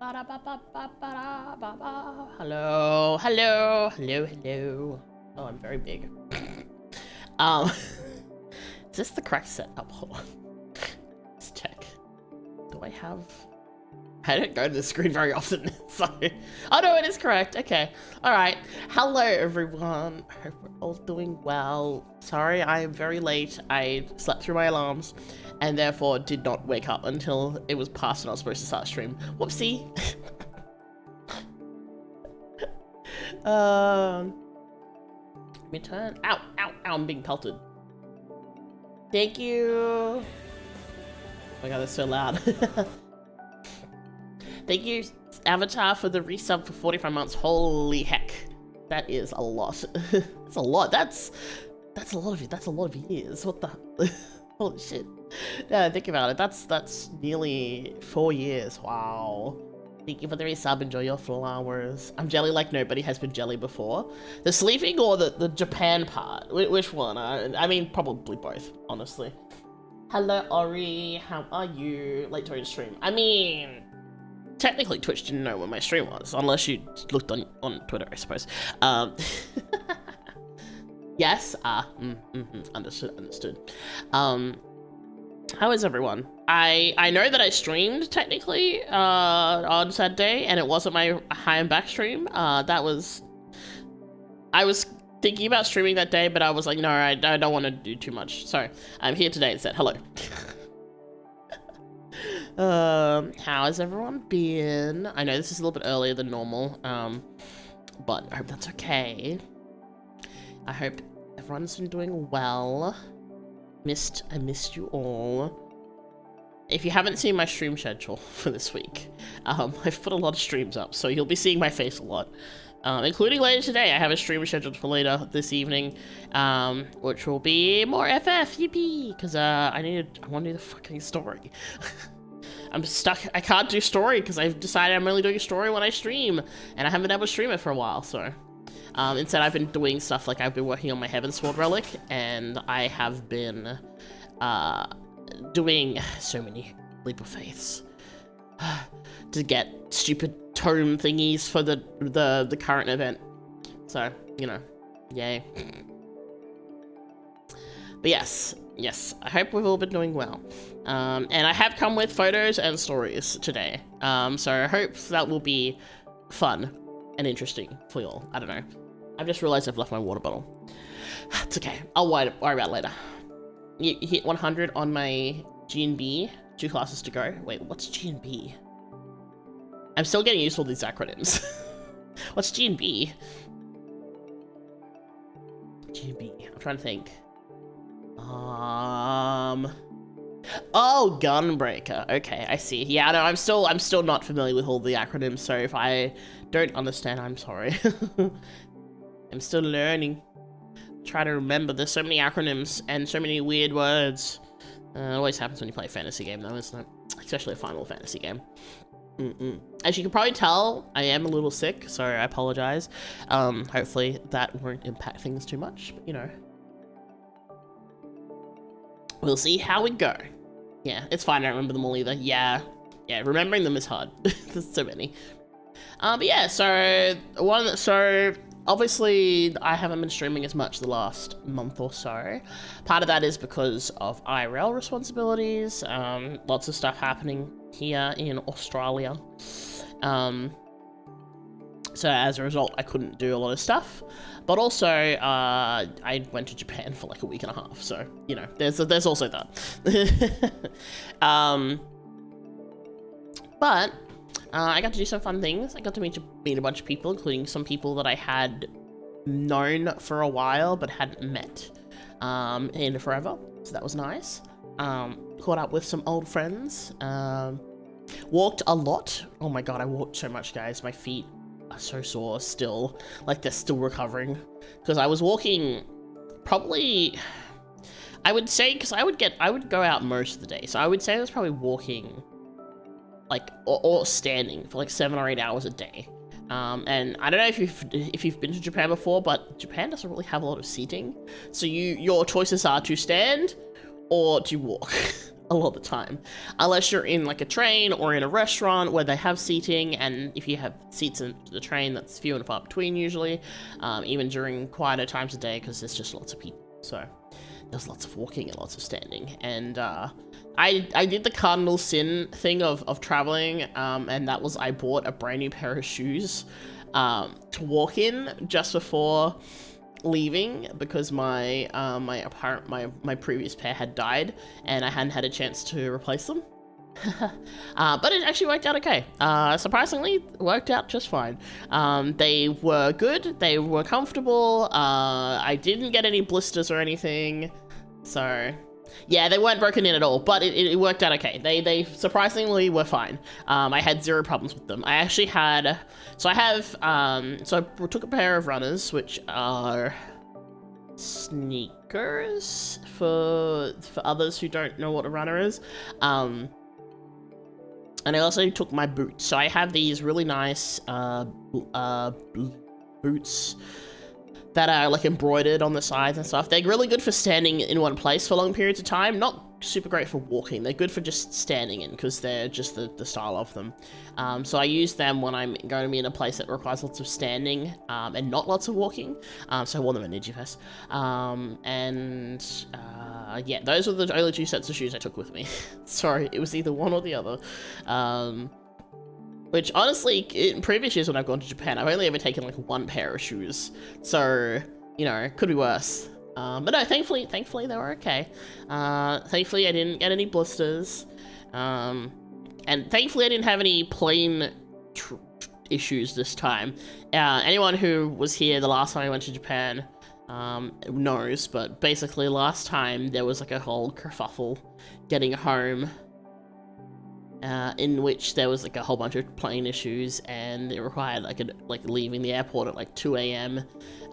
Hello, hello, hello, hello. Oh, I'm very big. Is this the correct setup? Hold on. Let's check. Do I have... I don't go to the screen very often, so... Oh no, it is correct. Okay. Alright. Hello, everyone. Hope we're all doing well. Sorry, I am very late. I slept through my alarms, and therefore did not wake up until it was past and I was supposed to start stream. Whoopsie. Let me turn. Ow, ow, ow, I'm being pelted. Thank you. Oh my god, that's so loud. Thank you, Avatar, for the resub for 45 months. Holy heck. That is a lot. That's a lot. That's a lot of it. That's a lot of years. What the... Holy shit. Yeah, think about it. That's nearly 4 years. Wow. Thank you for the resub. Enjoy your flowers. I'm jelly like nobody has been jelly before. The sleeping or the Japan part? Which one? I mean, probably both, honestly. Hello, Ori. How are you? Late to your stream. I mean... Technically, Twitch didn't know when my stream was, unless you looked on Twitter, I suppose. Yes, understood. How is everyone? I know that I streamed, technically, on Saturday, and it wasn't my high and back stream. I was thinking about streaming that day, but I was like, no, I don't want to do too much. So, I'm here today instead. Hello. How has everyone been? I know this is a little bit earlier than normal, but I hope that's okay. I hope everyone's been doing well. I missed you all. If you haven't seen my stream schedule for this week, I've put a lot of streams up, so you'll be seeing my face a lot. Including later today. I have a stream scheduled for later this evening, which will be more FF, yippee! Because, I want to do the fucking story. I'm stuck. I can't do story because I've decided I'm only doing story when I stream, and I haven't been able to stream it for a while, so. Instead, I've been doing stuff like I've been working on my Heaven Sword relic, and I have been, doing so many leap of faiths to get stupid tome thingies for the current event. So, you know, yay. But yes, I hope we've all been doing well. And I have come with photos and stories today. So I hope that will be fun and interesting for you all. I don't know. I've just realized I've left my water bottle. It's okay. I'll worry about it later. You hit 100 on my G&B. 2 classes to go. Wait, what's G&B? I'm still getting used to all these acronyms. What's G&B? G&B. I'm trying to think. Oh, Gunbreaker. Okay, I see. Yeah, no, I'm still not familiar with all the acronyms, so if I don't understand, I'm sorry. I'm still learning. Try to remember. There's so many acronyms and so many weird words. It always happens when you play a fantasy game, though, isn't it? Especially a Final Fantasy game. As you can probably tell, I am a little sick, so I apologize. Hopefully that won't impact things too much, but, you know. We'll see how we go. Yeah, it's fine, I don't remember them all either. Yeah, remembering them is hard. There's so many. But yeah, so obviously I haven't been streaming as much the last month or so. Part of that is because of IRL responsibilities, lots of stuff happening here in Australia. So as a result, I couldn't do a lot of stuff. But also, I went to Japan for like a week and a half, so, you know, there's also that. But I got to do some fun things. I got to meet a bunch of people, including some people that I had known for a while, but hadn't met in forever, so that was nice. Caught up with some old friends. Walked a lot. Oh my god, I walked so much, guys. My feet are so sore still, like they're still recovering, because I was walking probably, I would say, because I would go out most of the day, so I would say I was probably walking like or standing for like 7 or 8 hours a day. And I don't know if you've been to Japan before, but Japan doesn't really have a lot of seating, so your choices are to stand or to walk a lot of the time, unless you're in like a train or in a restaurant where they have seating, and if you have seats in the train, that's few and far between usually, even during quieter times of day, because there's just lots of people. So there's lots of walking and lots of standing, and I did the cardinal sin thing of traveling, and that was I bought a brand new pair of shoes to walk in just before leaving, because my my previous pair had died and I hadn't had a chance to replace them. But it actually worked out okay. Surprisingly, it worked out just fine. They were good, they were comfortable, I didn't get any blisters or anything, so yeah, they weren't broken in at all, but it worked out okay. They surprisingly were fine. I had zero problems with them. I actually had, so I took a pair of runners, which are sneakers for others who don't know what a runner is. And I also took my boots. So I have these really nice boots that are like embroidered on the sides and stuff. They're really good for standing in one place for long periods of time. Not super great for walking. They're good for just standing in, because they're just the style of them. So I use them when I'm going to be in a place that requires lots of standing and not lots of walking. So I wore them at NIJIFes. Yeah, those were the only two sets of shoes I took with me. Sorry, it was either one or the other. Which, honestly, in previous years when I've gone to Japan, I've only ever taken, like, one pair of shoes. So, you know, could be worse. But no, thankfully they were okay. Thankfully I didn't get any blisters. And thankfully I didn't have any plane issues this time. Anyone who was here the last time I went to Japan knows, but basically last time there was, like, a whole kerfuffle getting home. In which there was like a whole bunch of plane issues, and it required like leaving the airport at like 2 a.m.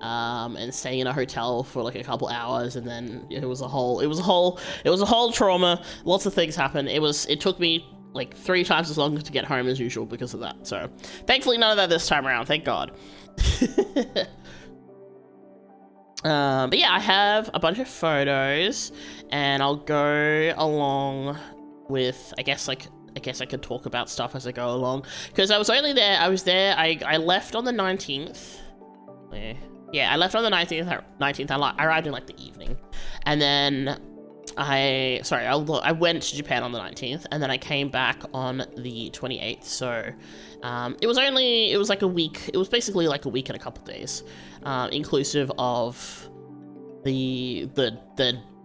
And staying in a hotel for like a couple hours, and then it was a whole trauma. Lots of things happened. It took me like 3 times as long to get home as usual because of that. So thankfully none of that this time around, thank God. But yeah, I have a bunch of photos, and I'll go along with, I guess I could talk about stuff as I go along, because I was only there, I left on the 19th. Yeah, I left on the 19th, I arrived in like the evening, and then I went to Japan on the 19th, and then I came back on the 28th, so it was like a week, it was basically like a week and a couple days, inclusive of the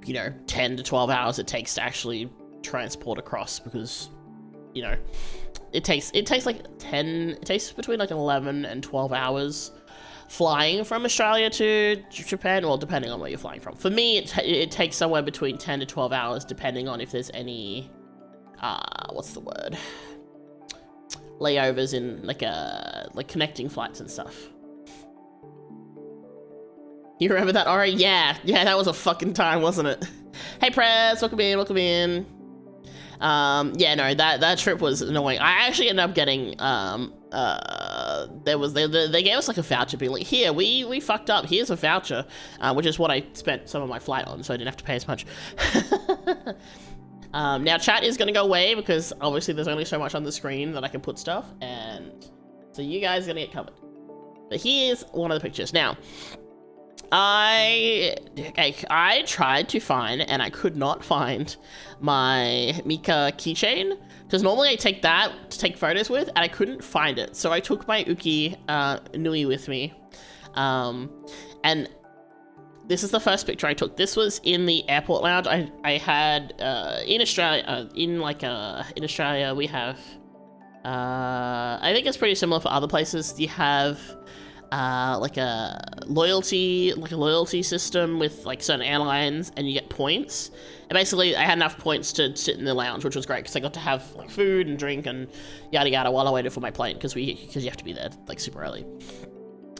you know, 10 to 12 hours it takes to actually transport across, because you know, it takes between like 11 and 12 hours flying from Australia to Japan, well, depending on where you're flying from. For me, it takes somewhere between 10 to 12 hours, depending on if there's any, what's the word? Layovers in like connecting flights and stuff. You remember that, Ori? Yeah, that was a fucking time, wasn't it? Hey, Press, welcome in. Yeah, no, that trip was annoying. I actually ended up getting, they gave us like a voucher, being like, here, we fucked up, here's a voucher, which is what I spent some of my flight on, so I didn't have to pay as much. Now chat is gonna go away, because obviously there's only so much on the screen that I can put stuff, and so you guys are gonna get covered. But here's one of the pictures. Now, I tried to find, and I could not find, my Mika keychain, because normally I take that to take photos with, and I couldn't find it, so I took my Uki Nui with me, and this is the first picture I took. This was in the airport lounge. I had in Australia, in Australia we have, I think it's pretty similar for other places. You have like a loyalty system with like certain airlines, and you get points. And basically, I had enough points to sit in the lounge, which was great, because I got to have like food and drink and yada yada while I waited for my plane, because you have to be there like super early.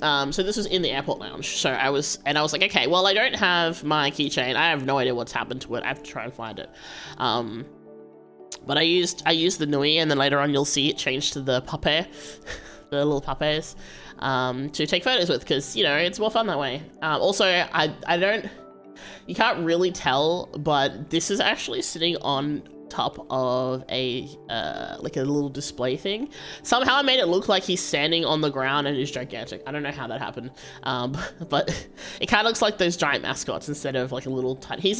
So this was in the airport lounge. So I was like, okay, well, I don't have my keychain. I have no idea what's happened to it. I have to try and find it. But I used the Nui, and then later on you'll see it changed to the pape, the little papes, to take photos with, because, you know, it's more fun that way. Also, you can't really tell, but this is actually sitting on top of a like a little display thing. Somehow I made it look like he's standing on the ground and is gigantic. I don't know how that happened, but it kind of looks like those giant mascots instead of like a little tiny. He's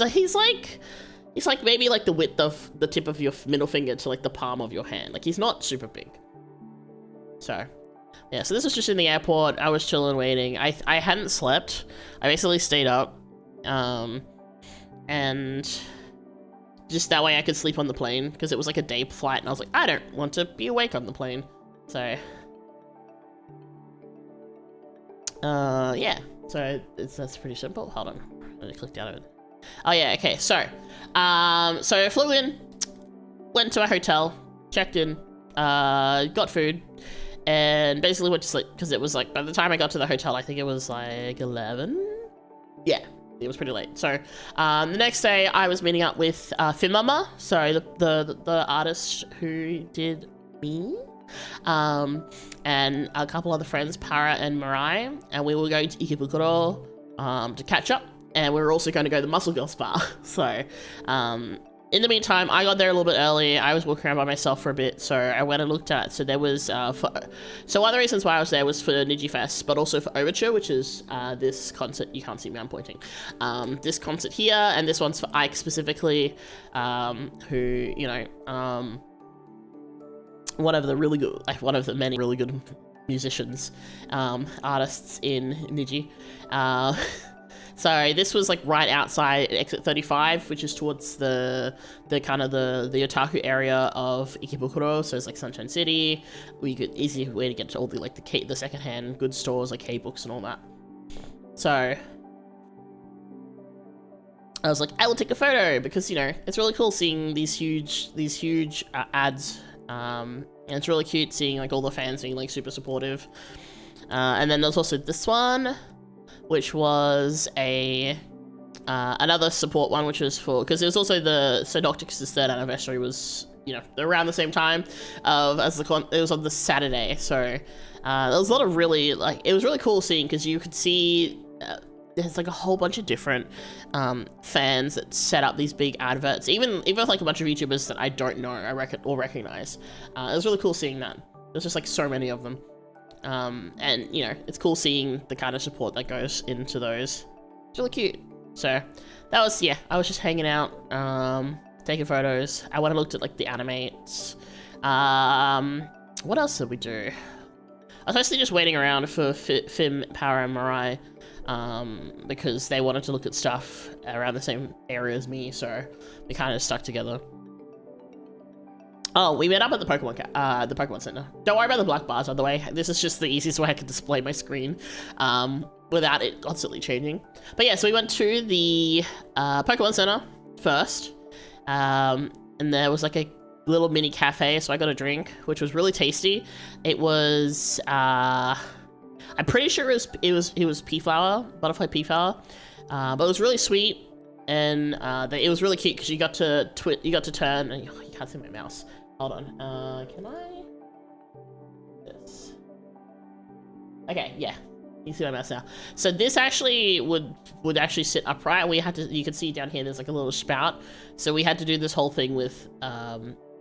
like maybe like the width of the tip of your middle finger to like the palm of your hand. Like he's not super big. So yeah, so this was just in the airport. I was chilling, waiting. I hadn't slept. I basically stayed up, and just that way I could sleep on the plane because it was like a day flight, and I was like, I don't want to be awake on the plane. So yeah, so that's pretty simple. Hold on, I clicked out of it. Oh yeah, okay. So so I flew in, went to a hotel, checked in, got food, and basically went to sleep because it was like, by the time I got to the hotel, I think it was like 11. Yeah, it was pretty late. So the next day I was meeting up with Finmama, so the artist who did me, and a couple other friends, Para and Mirai, and we were going to Ikebukuro to catch up, and we were also going to go to the Muscle Girl Spa. So in the meantime, I got there a little bit early. I was walking around by myself for a bit, so I went and looked at, so there was, so one of the reasons why I was there was for NIJIFes, but also for Overture, which is this concert. You can't see me, I'm pointing. This concert here, and this one's for Ike specifically, who, you know, one of the really good, like one of the many really good musicians, artists in Niji. So this was like right outside exit 35, which is towards the kind of the otaku area of Ikebukuro. So it's like Sunshine City. We could easy way to get to all the like the secondhand goods stores like K-books and all that. So I was like, I will take a photo because, you know, it's really cool seeing these huge ads. And it's really cute seeing like all the fans being like super supportive. And then there's also this one, which was a another support one, which was for, because it was also so Doctix's 3rd anniversary was, you know, around the same time as it was on the Saturday. So there was a lot of really, like, it was really cool seeing, because you could see there's like a whole bunch of different fans that set up these big adverts, even with like a bunch of VTubers that I don't know, or recognize. It was really cool seeing that. There's just like so many of them. And you know, it's cool seeing the kind of support that goes into those. It's really cute. So that was, yeah, I was just hanging out, taking photos. I went and looked at like the animates. What else did we do? I was mostly just waiting around for Fim, Para, and Mirai, because they wanted to look at stuff around the same area as me, so we kind of stuck together. Oh, we met up at the Pokemon Center. Don't worry about the black bars, by the way. This is just the easiest way I can display my screen, without it constantly changing. But yeah, so we went to the Pokemon Center first, and there was like a little mini cafe, so I got a drink, which was really tasty. It was, I'm pretty sure it was pea flower, butterfly pea flower, but it was really sweet, and it was really cute because you got to turn, and you can't see my mouse. Hold on, can I? This. Okay, yeah, you can see my mouse now. So this actually would actually sit upright. You can see down here there's like a little spout. So we had to do this whole thing with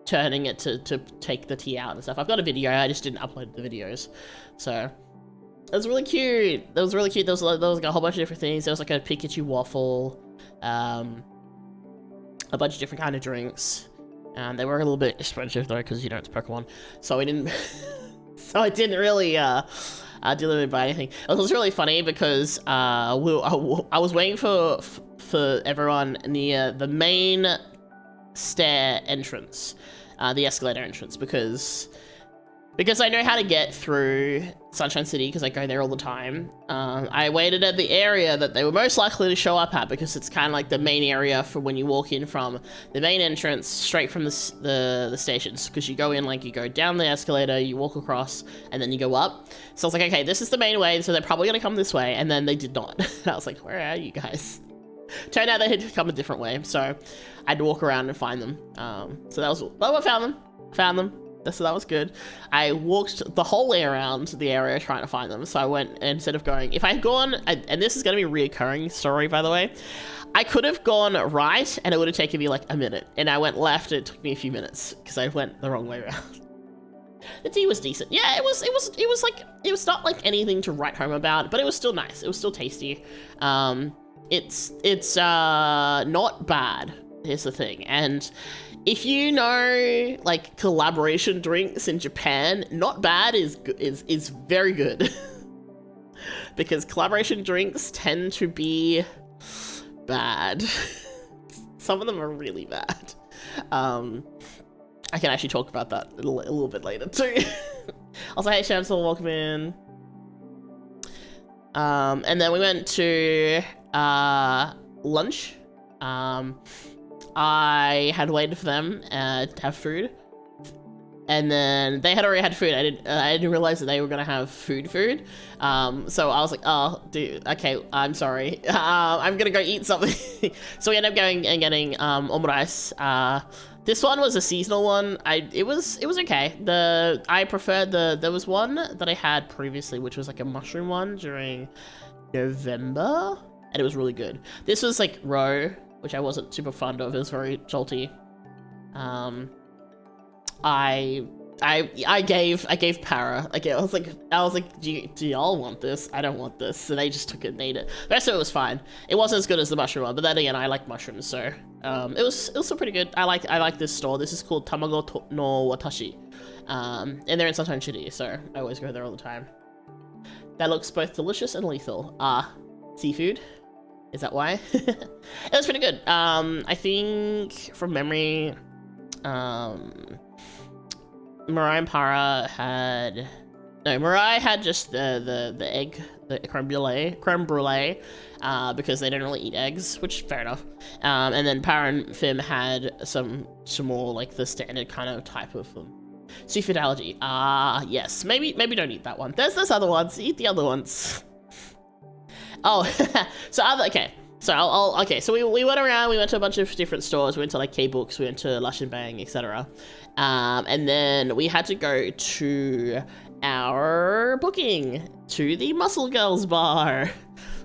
turning it to take the tea out and stuff. I've got a video, I just didn't upload the videos. So it was really cute. That was really cute. There was like a whole bunch of different things. There was like a Pikachu waffle, a bunch of different kind of drinks. They were a little bit expensive though, because you know it's Pokemon. So we didn't. So I didn't really buy anything. It was really funny because I was waiting for everyone near the main stair entrance, the escalator entrance, because I know how to get through Sunshine City because I go there all the time. I waited at the area that they were most likely to show up at, because it's kind of like the main area for when you walk in from the main entrance straight from the stations, because you go in, like, you go down the escalator, you walk across, and then you go up. So I was like, okay, this is the main way, so they're probably gonna come this way, and then they did not. I was like, where are you guys? Turned out they had come a different way, so I had to walk around and find them. So that was, well, I found them. So that was good. I walked the whole way around the area trying to find them. So I went, instead of going, if I had gone, and this is going to be a reoccurring story, by the way, I could have gone right and it would have taken me like a minute. And I went left and it took me a few minutes because I went the wrong way around. The tea was decent. Yeah, it was like, it was not like anything to write home about, but it was still nice. It was still tasty. It's not bad. Here's the thing. And if you know like collaboration drinks in Japan, not bad is very good. Because collaboration drinks tend to be bad. Some of them are really bad. I can actually talk about that a little bit later too. Also, hey Shamsel, welcome in. And then we went to lunch. I had waited for them to have food, and then they had already had food. I didn't realize that they were gonna have food. So I was like, oh, dude, okay, I'm sorry. I'm gonna go eat something. So we ended up going and getting omurice. This one was a seasonal one. It was okay. I preferred there was one that I had previously, which was like a mushroom one during November, and it was really good. This was like raw, which I wasn't super fond of. It was very jolty. I gave para. Like I was like, do y'all want this? I don't want this. So they just took it and ate it. The rest of it was fine. It wasn't as good as the mushroom one, but then again, I like mushrooms, so it was still pretty good. I like this store. This is called Tamago no Watashi, and they're in Sunshine City, so I always go there all the time. That looks both delicious and lethal. Seafood. Is that why? It was pretty good. I think from memory, Mirai and Para had... No, Mirai had just the egg, the creme brulee, because they don't really eat eggs, which fair enough. And then Para and Fim had some more like the standard kind of type of seafood allergy. Yes, maybe don't eat that one. There's other ones. Eat the other ones. Oh, so we went around, we went to a bunch of different stores, we went to like K-Books, we went to Lush and Bang, etc. And then we had to go to our booking, to the Muscle Girls bar,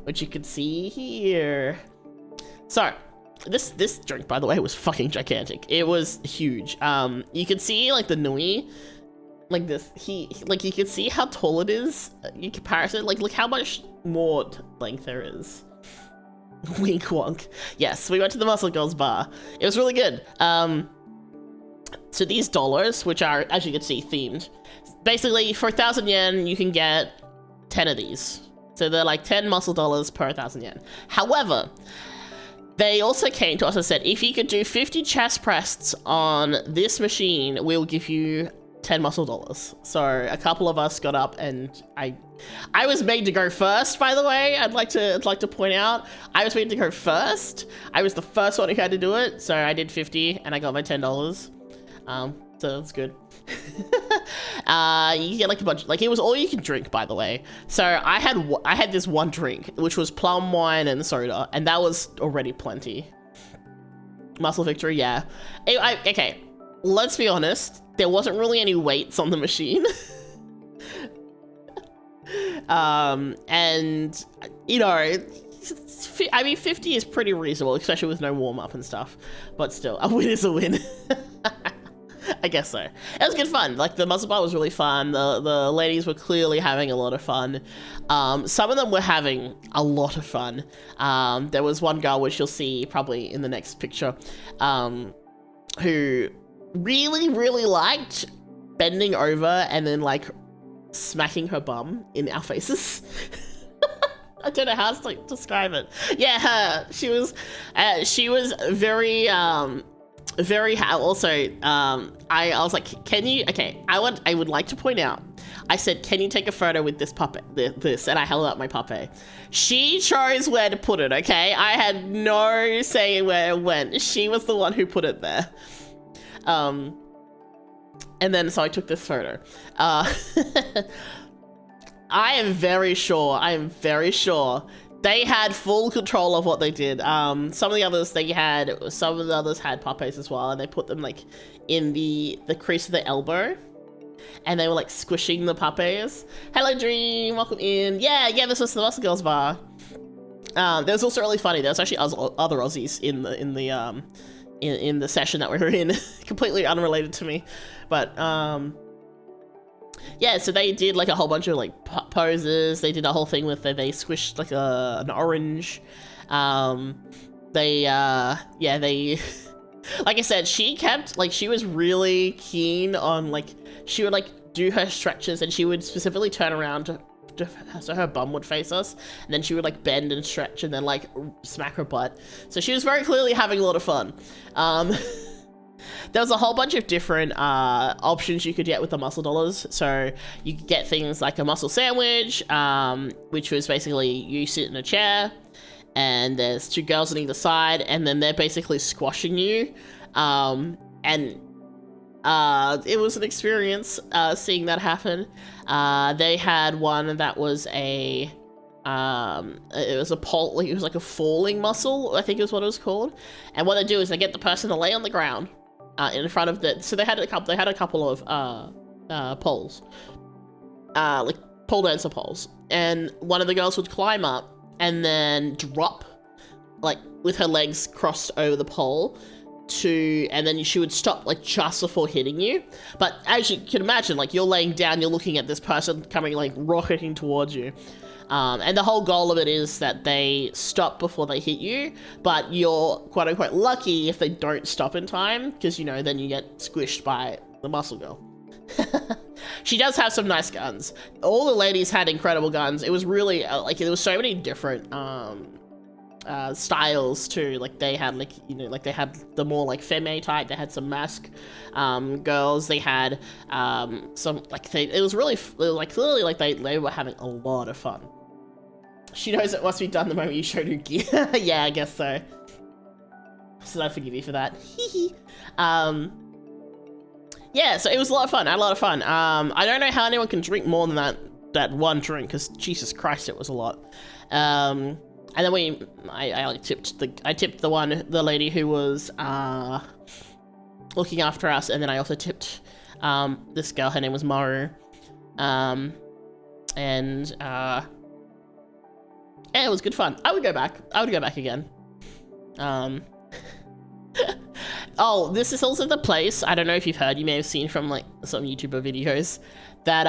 which you can see here. So, this drink, by the way, was fucking gigantic. It was huge. You could see like the Nui, like this, you can see how tall it is in comparison. Like, look how much more length there is. Wink wonk. Yes, we went to the Muscle Girls bar. It was really good. So these dollars, which are, as you can see, themed. Basically, for 1,000 yen, you can get 10 of these. So they're like 10 muscle dollars per 1,000 yen. However, they also came to us and said, if you could do 50 chest press on this machine, we'll give you 10 muscle dollars. So a couple of us got up, and I was made to go first, by the way. I'd like to point out, I was made to go first. I was the first one who had to do it, so I did 50 and I got my $10. So that's good. You get like a bunch, like it was all you can drink, by the way. So I had this one drink, which was plum wine and soda, and that was already plenty. Muscle Victory, yeah. Okay, let's be honest. There wasn't really any weights on the machine. And, you know, I mean, 50 is pretty reasonable, especially with no warm-up and stuff. But still, a win is a win. I guess so. It was good fun. Like, the muscle bar was really fun. The ladies were clearly having a lot of fun. Some of them were having a lot of fun. There was one girl, which you'll see probably in the next picture, who really, really liked bending over and then, like, smacking her bum in our faces. I don't know how to like describe it. Yeah, she was very also I was like, can you, okay, I would like to point out, I said, can you take a photo with this puppet, and I held up my puppet. She chose where to put it, okay? I had no say where it went. She was the one who put it there. And then, so I took this photo. I am very sure that They had full control of what they did. Some of the others had puppies as well, and they put them like in the crease of the elbow, and they were like squishing the puppies. Hello Dream, welcome in. Yeah, this was the Muscle Girls bar. There was also really funny. There was actually other Aussies in the session that we were in, completely unrelated to me, but yeah, so they did like a whole bunch of like poses. They did a whole thing with they squished like an orange. They like I said, she was really keen on like, she would like do her stretches, and she would specifically turn around so her bum would face us, and then she would like bend and stretch and then like smack her butt. So she was very clearly having a lot of fun. There was a whole bunch of different options you could get with the muscle dollars. So you could get things like a muscle sandwich, which was basically you sit in a chair and there's two girls on either side, and then they're basically squashing you. And it was an experience seeing that happen. They had one that was it was a pole, it was like a falling muscle, I think is what it was called. And what they do is they get the person to lay on the ground in front of so they had a couple of poles, like pole dancer poles, and one of the girls would climb up and then drop like with her legs crossed over the pole, and then she would stop like just before hitting you. But as you can imagine, like you're laying down, you're looking at this person coming like rocketing towards you. And the whole goal of it is that they stop before they hit you, but you're quote unquote lucky if they don't stop in time, because, you know, then you get squished by the muscle girl. She does have some nice guns. All the ladies had incredible guns. It was really, like, there was so many different styles too. Like they had like, you know, like they had the more like femme type, they had some mask girls, they had some like it was like clearly like they were having a lot of fun. She knows it must be done the moment you showed her gear. Yeah, I guess so. So I forgive you for that. Yeah, so it was a lot of fun. I had a lot of fun. I don't know how anyone can drink more than that one drink, because Jesus Christ, it was a lot. And then I tipped the lady who was looking after us, and then I also tipped this girl. Her name was Maru, and yeah, it was good fun. I would go back again. Oh, this is also the place, I don't know if you've heard, you may have seen from like some YouTuber videos, that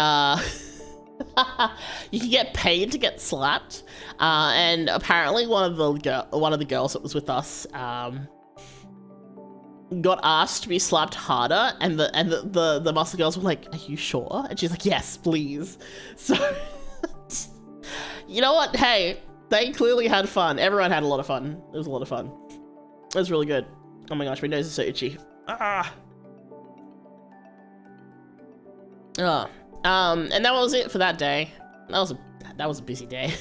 you can get paid to get slapped, and apparently one of the girls that was with us got asked to be slapped harder, and the muscle girls were like, "Are you sure?" And she's like, "Yes, please." So you know what? Hey, they clearly had fun. Everyone had a lot of fun. It was a lot of fun. It was really good. Oh my gosh, my nose is so itchy. And that was it for that day. That was a busy day.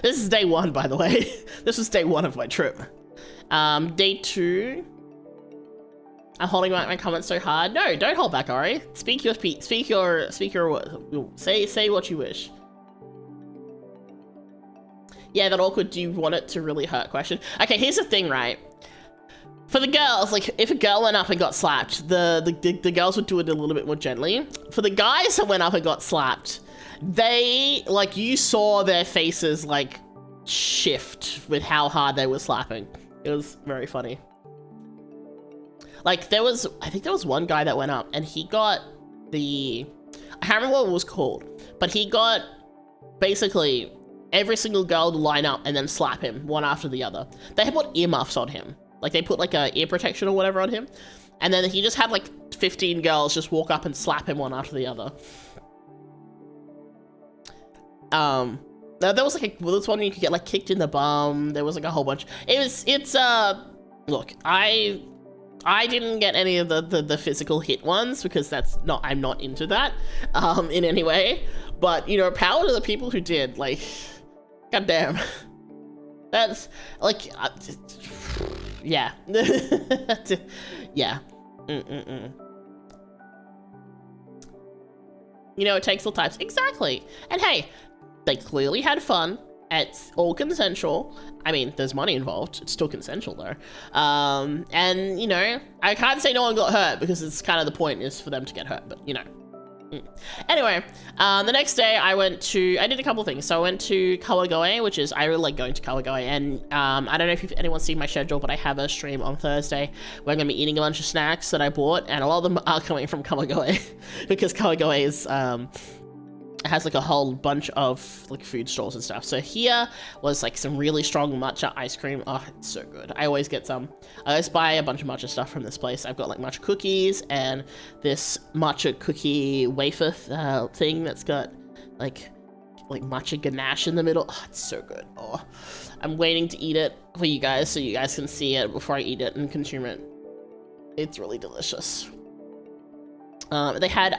This is day one, by the way. This was day one of my trip. Day two. I'm holding back my comments so hard. No, don't hold back, Ari. Say what you wish. Yeah, that awkward, do you want it to really hurt question. Okay, here's the thing, right? For the girls, like, if a girl went up and got slapped, the girls would do it a little bit more gently. For the guys that went up and got slapped, they, like, you saw their faces, like, shift with how hard they were slapping. It was very funny. Like, I think there was one guy that went up, and he got I can't remember what it was called, but he got, basically, every single girl to line up and then slap him, one after the other. They had put earmuffs on him. Like, they put, like, a ear protection or whatever on him. And then he just had, like, 15 girls just walk up and slap him one after the other. There was, like, this one you could get, like, kicked in the bum. There was, like, a whole bunch. Look, I didn't get any of the physical hit ones, because I'm not into that, in any way. But, you know, power to the people who did, like, goddamn. That's, like, yeah. Yeah. You know, it takes all types. Exactly. And hey, they clearly had fun. It's all consensual. I mean, there's money involved. It's still consensual though. And you know, I can't say no one got hurt because it's kind of the point is for them to get hurt, but you know. Anyway, the next day I did a couple things. So I went to Kawagoe, which is, I really like going to Kawagoe, and I don't know if anyone's seen my schedule, but I have a stream on Thursday where I'm going to be eating a bunch of snacks that I bought, and a lot of them are coming from Kawagoe because Kawagoe is, it has like a whole bunch of like food stores and stuff. So here was like some really strong matcha ice cream. Oh, it's so good. I always get some. I always buy a bunch of matcha stuff from this place. I've got like matcha cookies and this matcha cookie wafer thing that's got like matcha ganache in the middle. Oh, it's so good. Oh, I'm waiting to eat it for you guys so you guys can see it before I eat it and consume it. It's really delicious. They had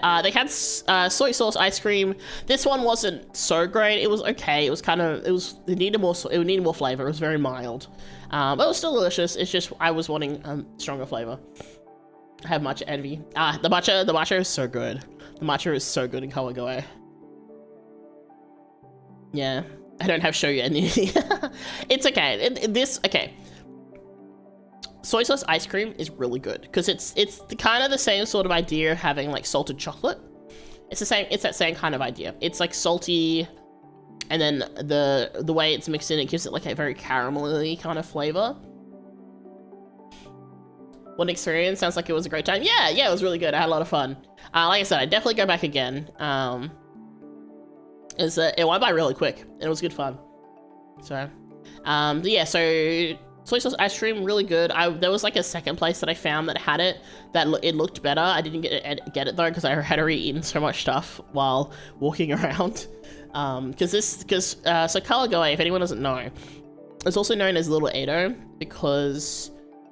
soy sauce ice cream. This one wasn't so great. It was okay. It was kind of, it needed more flavor. It was very mild. But it was still delicious. It's just, I was wanting stronger flavor. I have matcha envy. The matcha is so good. The matcha is so good in Kawagoe. Yeah. I don't have shoyu envy. It's okay. Okay. Soy sauce ice cream is really good because it's kind of the same sort of idea of having like salted chocolate. It's that same kind of idea. It's like salty, and then the way it's mixed in, it gives it like a very caramelly kind of flavor. What an experience! Sounds like it was a great time. Yeah, it was really good. I had a lot of fun. Like I said, I'd definitely go back again. It went by really quick, and it was good fun. So, yeah, so soy sauce ice cream, really good. There was like a second place that I found that had it, it looked better. I didn't get it though because I had already eaten so much stuff while walking around. So Kawagoe, if anyone doesn't know, it's also known as Little Edo because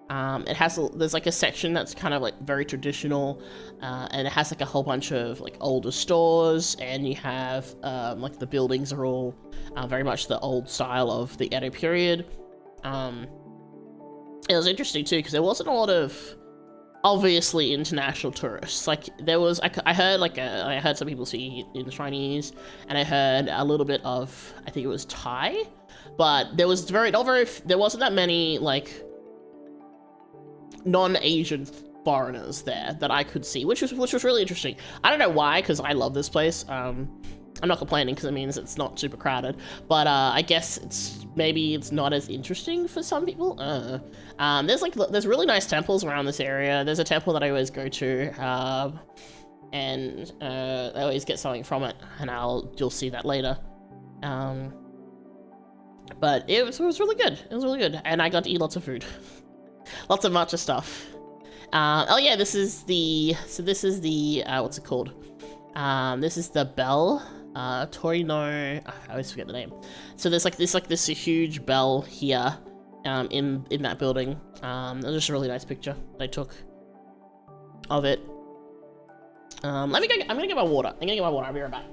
there's like a section that's kind of like very traditional, and it has like a whole bunch of like older stores, and you have like the buildings are all very much the old style of the Edo period. It was interesting too because there wasn't a lot of obviously international tourists. Like there was, I heard some people speak in Chinese, and I heard a little bit of, I think it was Thai, but there was there wasn't that many like non-Asian foreigners there that I could see, which was really interesting. I don't know why, because I love this place. I'm not complaining because it means it's not super crowded, but I guess maybe it's not as interesting for some people. There's really nice temples around this area. There's a temple that I always go to, and I always get something from it, and you'll see that later. But it was really good. It was really good, and I got to eat lots of food, lots of matcha stuff. Oh yeah, this is the what's it called? This is the bell. Torino, I always forget the name. So there's this huge bell here, in that building. There's just a really nice picture that I took of it. I'm gonna get my water. I'll be right back.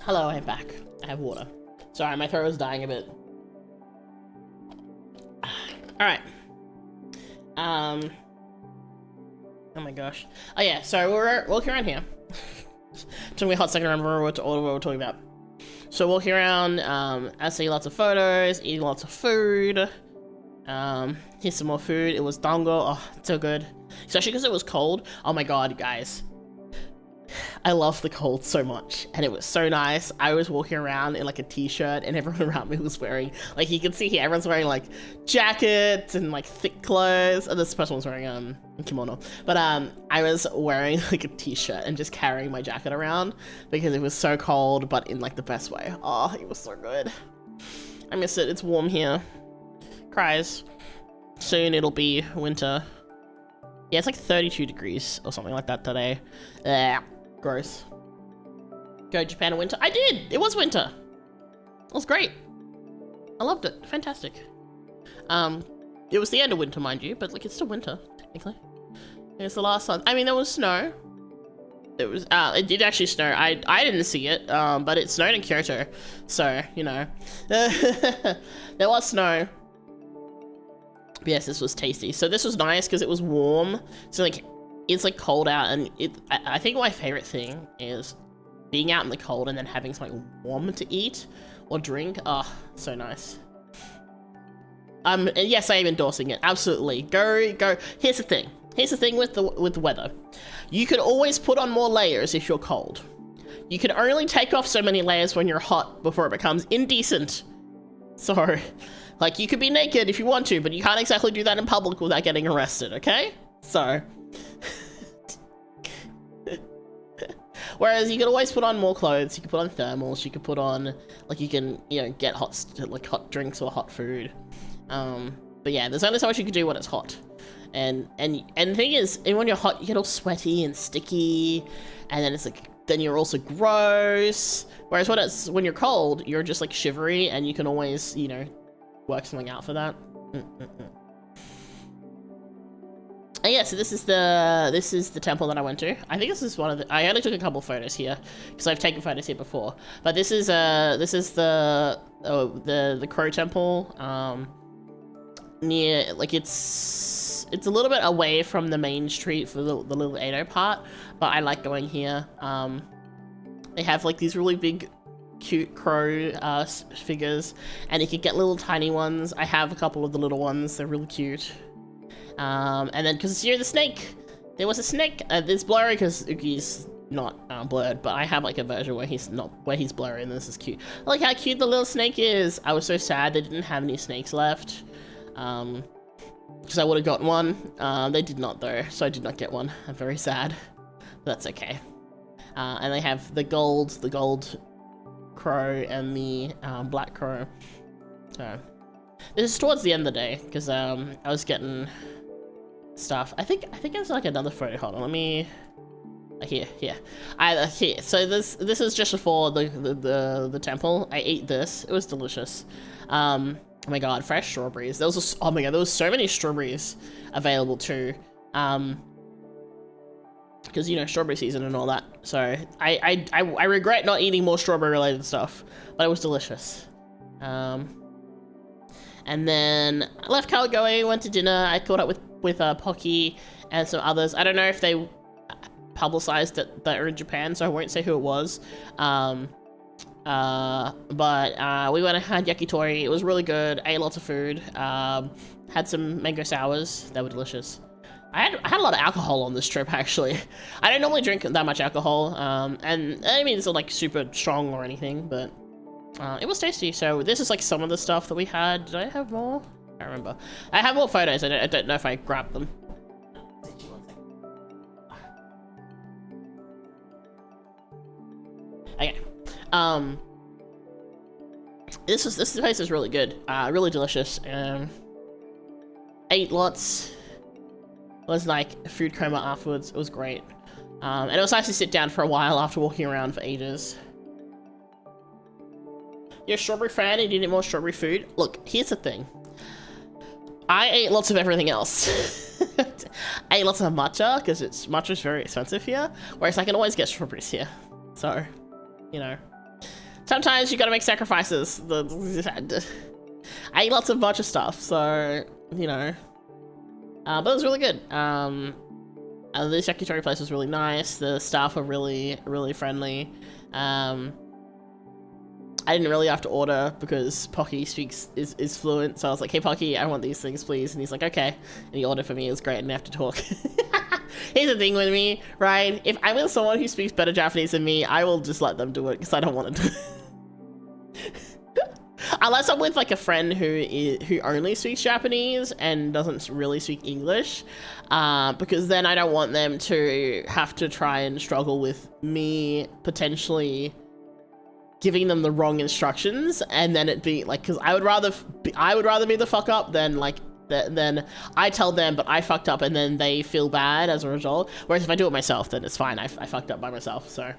Hello, I'm back. I have water. Sorry, my throat was dying a bit. Alright. Oh my gosh. Oh yeah, so we're walking around here. Took me a hot second to remember what we were talking about. So walking around, I see lots of photos, eating lots of food. Here's some more food. It was dango. Oh, so good. Especially because it was cold. Oh my god, guys. I love the cold so much, and it was so nice. I was walking around in like a t-shirt, and everyone around me was wearing, like you can see here, everyone's wearing like jackets and like thick clothes. And this person was wearing a kimono, but I was wearing like a t-shirt and just carrying my jacket around because it was so cold, but in like the best way. Oh, it was so good. I miss it. It's warm here. Cries. Soon it'll be winter. Yeah, it's like 32 degrees or something like that today. Gross. Go to Japan in winter? I did! It was winter! It was great. I loved it. Fantastic. It was the end of winter, mind you, but like it's still winter, technically. It's the last one. I mean, there was snow. It was, it did actually snow. I didn't see it, but it snowed in Kyoto. So, you know. There was snow. But yes, this was tasty. So this was nice because it was warm. So like, it's like cold out, and I think my favorite thing is being out in the cold and then having something warm to eat or drink. Oh, so nice. And yes, I am endorsing it. Absolutely. Go. Here's the thing. Here's the thing with the weather. You can always put on more layers if you're cold. You can only take off so many layers when you're hot before it becomes indecent. So, like, you could be naked if you want to, but you can't exactly do that in public without getting arrested, okay? So. Whereas you can always put on more clothes. You can put on thermals. You can put on, like, you can, you know, get hot drinks or hot food. But yeah, there's only so much you can do when it's hot. And the thing is, when you're hot, you get all sweaty and sticky, and then it's like, then you're also gross. Whereas when you're cold, you're just like shivery, and you can always, you know, work something out for that. And yeah, so this is the temple that I went to. I think this is one of the. I only took a couple photos here because I've taken photos here before. But this is the crow temple. Near, like, it's a little bit away from the main street for the little Edo part, but I like going here. They have like these really big cute crow figures, and you can get little tiny ones. I have a couple of the little ones. They're really cute. And then because you're the snake, there was a snake. It's blurry because Uki's not blurred, but I have like a version where he's blurry, and this is cute. I like how cute the little snake is. I was so sad they didn't have any snakes left. Because I would have gotten one. They did not though, so I did not get one. I'm very sad, but that's okay. And they have the gold crow and the black crow. So this is towards the end of the day because I was getting stuff. I think there's like another photo. Hold on, let me. Here. Here. So this is just before the temple. I ate this. It was delicious. Oh my god, fresh strawberries. There was oh my god, there was so many strawberries available too. Because, you know, strawberry season and all that. So I regret not eating more strawberry related stuff, but it was delicious. And then I left Kawagoe, went to dinner. I caught up with Pocky and some others. I don't know if they publicized that they're in Japan, so I won't say who it was. But we went and had yakitori. It was really good. I ate lots of food. Had some mango sours. They were delicious. I had a lot of alcohol on this trip, actually. I don't normally drink that much alcohol, and I mean, it's not like super strong or anything, but it was tasty. So this is like some of the stuff that we had. Did I have more? I can't remember. I have more photos. I don't know if I grabbed them. Okay. This place is really good. Really delicious. Ate lots. Was like a food coma afterwards. It was great. And it was nice to sit down for a while after walking around for ages. You're a strawberry fan and you need more strawberry food? Look, here's the thing. I ate lots of everything else. I ate lots of matcha because matcha's very expensive here, whereas I can always get strawberries here. So, you know. sometimes you gotta make sacrifices. I ate lots of bunch of stuff, so, you know. But it was really good. This yakitori place was really nice. The staff were really, really friendly. I didn't really have to order because Pocky is fluent, so I was like, hey Pocky, I want these things please, and he's like, okay, and he ordered for me. It was great, and I have to talk. Here's the thing with me, right? If I'm with someone who speaks better Japanese than me, I will just let them do it because I don't want to do it. Unless I'm with like a friend who only speaks Japanese and doesn't really speak English, because then I don't want them to have to try and struggle with me potentially giving them the wrong instructions, and then it be like, because I would rather be the fuck up than like then I tell them but I fucked up and then they feel bad as a result. Whereas if I do it myself, then it's fine. I fucked up by myself, so.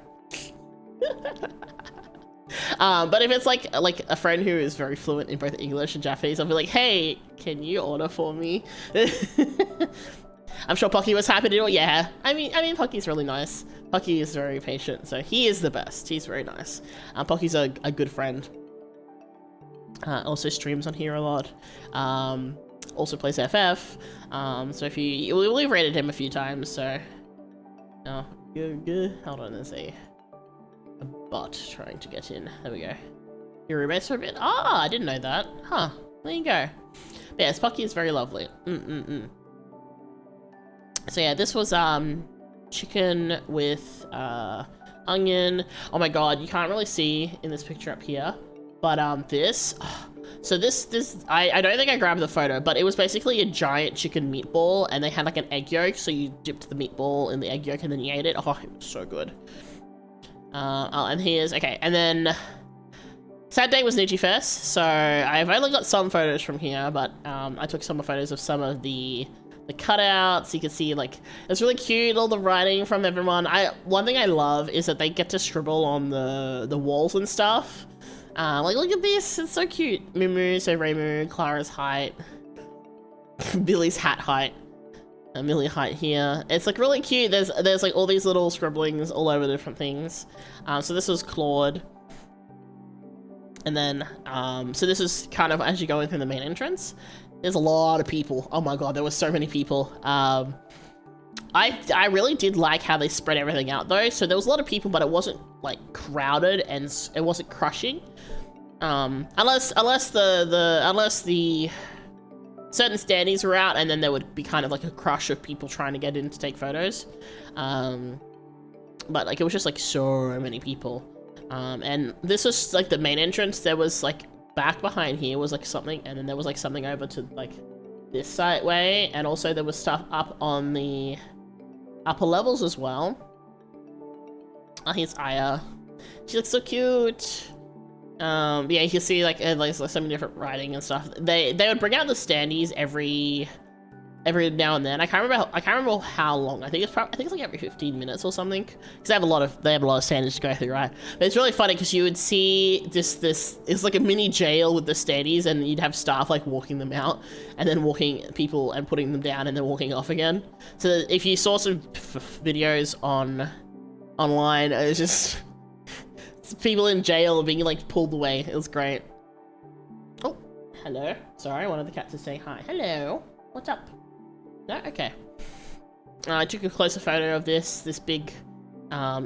But if it's like a friend who is very fluent in both English and Japanese, I'll be like, hey, can you order for me? I'm sure Pocky was happy to do it. Yeah, I mean Pocky's really nice. Pocky is very patient, so he is the best. He's very nice. Pocky's a good friend. Also streams on here a lot. Also plays FF. So if we've rated him a few times, so. Oh, good. Hold on, there's a bot trying to get in. There we go. Your roommates for a bit? Ah, I didn't know that. Huh, there you go. But yes, Pocky is very lovely. So yeah, this was chicken with onion. Oh my god, you can't really see in this picture up here, but this. So this I don't think I grabbed the photo, but it was basically a giant chicken meatball, and they had like an egg yolk, so you dipped the meatball in the egg yolk and then you ate it. Oh, it was so good. And here's okay, and then Saturday was NIJIFes, so I've only got some photos from here, but I took some photos of some of the cutouts. You can see like it's really cute, all the writing from everyone. One thing I love is that they get to scribble on the walls and stuff. Like look at this, it's so cute. Mumu, so Reimu, Clara's height, Billy's hat height, Millie height here. It's like really cute. There's like all these little scribblings all over different things. So this was Claude. And then, so this is kind of as you go in through the main entrance. There's a lot of people. Oh my god, there were so many people. I really did like how they spread everything out though. So there was a lot of people, but it wasn't like crowded and it wasn't crushing. Unless the certain standees were out, and then there would be kind of like a crush of people trying to get in to take photos. But like it was just like so many people. And this was like the main entrance. There was like back behind here was like something, and then there was like something over to like this side way, and also there was stuff up on the upper levels as well. Oh, here's Aya. She looks so cute. Yeah, you can see like so many different writing and stuff. They would bring out the standees every now and then. I can't remember how long. I think it's like every 15 minutes or something. Because they have a lot of standees to go through, right? But it's really funny because you would see this it's like a mini jail with the standees, and you'd have staff like walking them out, and then walking people and putting them down, and then walking off again. So if you saw some videos online, it was just people in jail being like pulled away. It was great. Oh, hello. Sorry, I wanted the cat to say hi. Hello. What's up? No? Okay. I took a closer photo of this big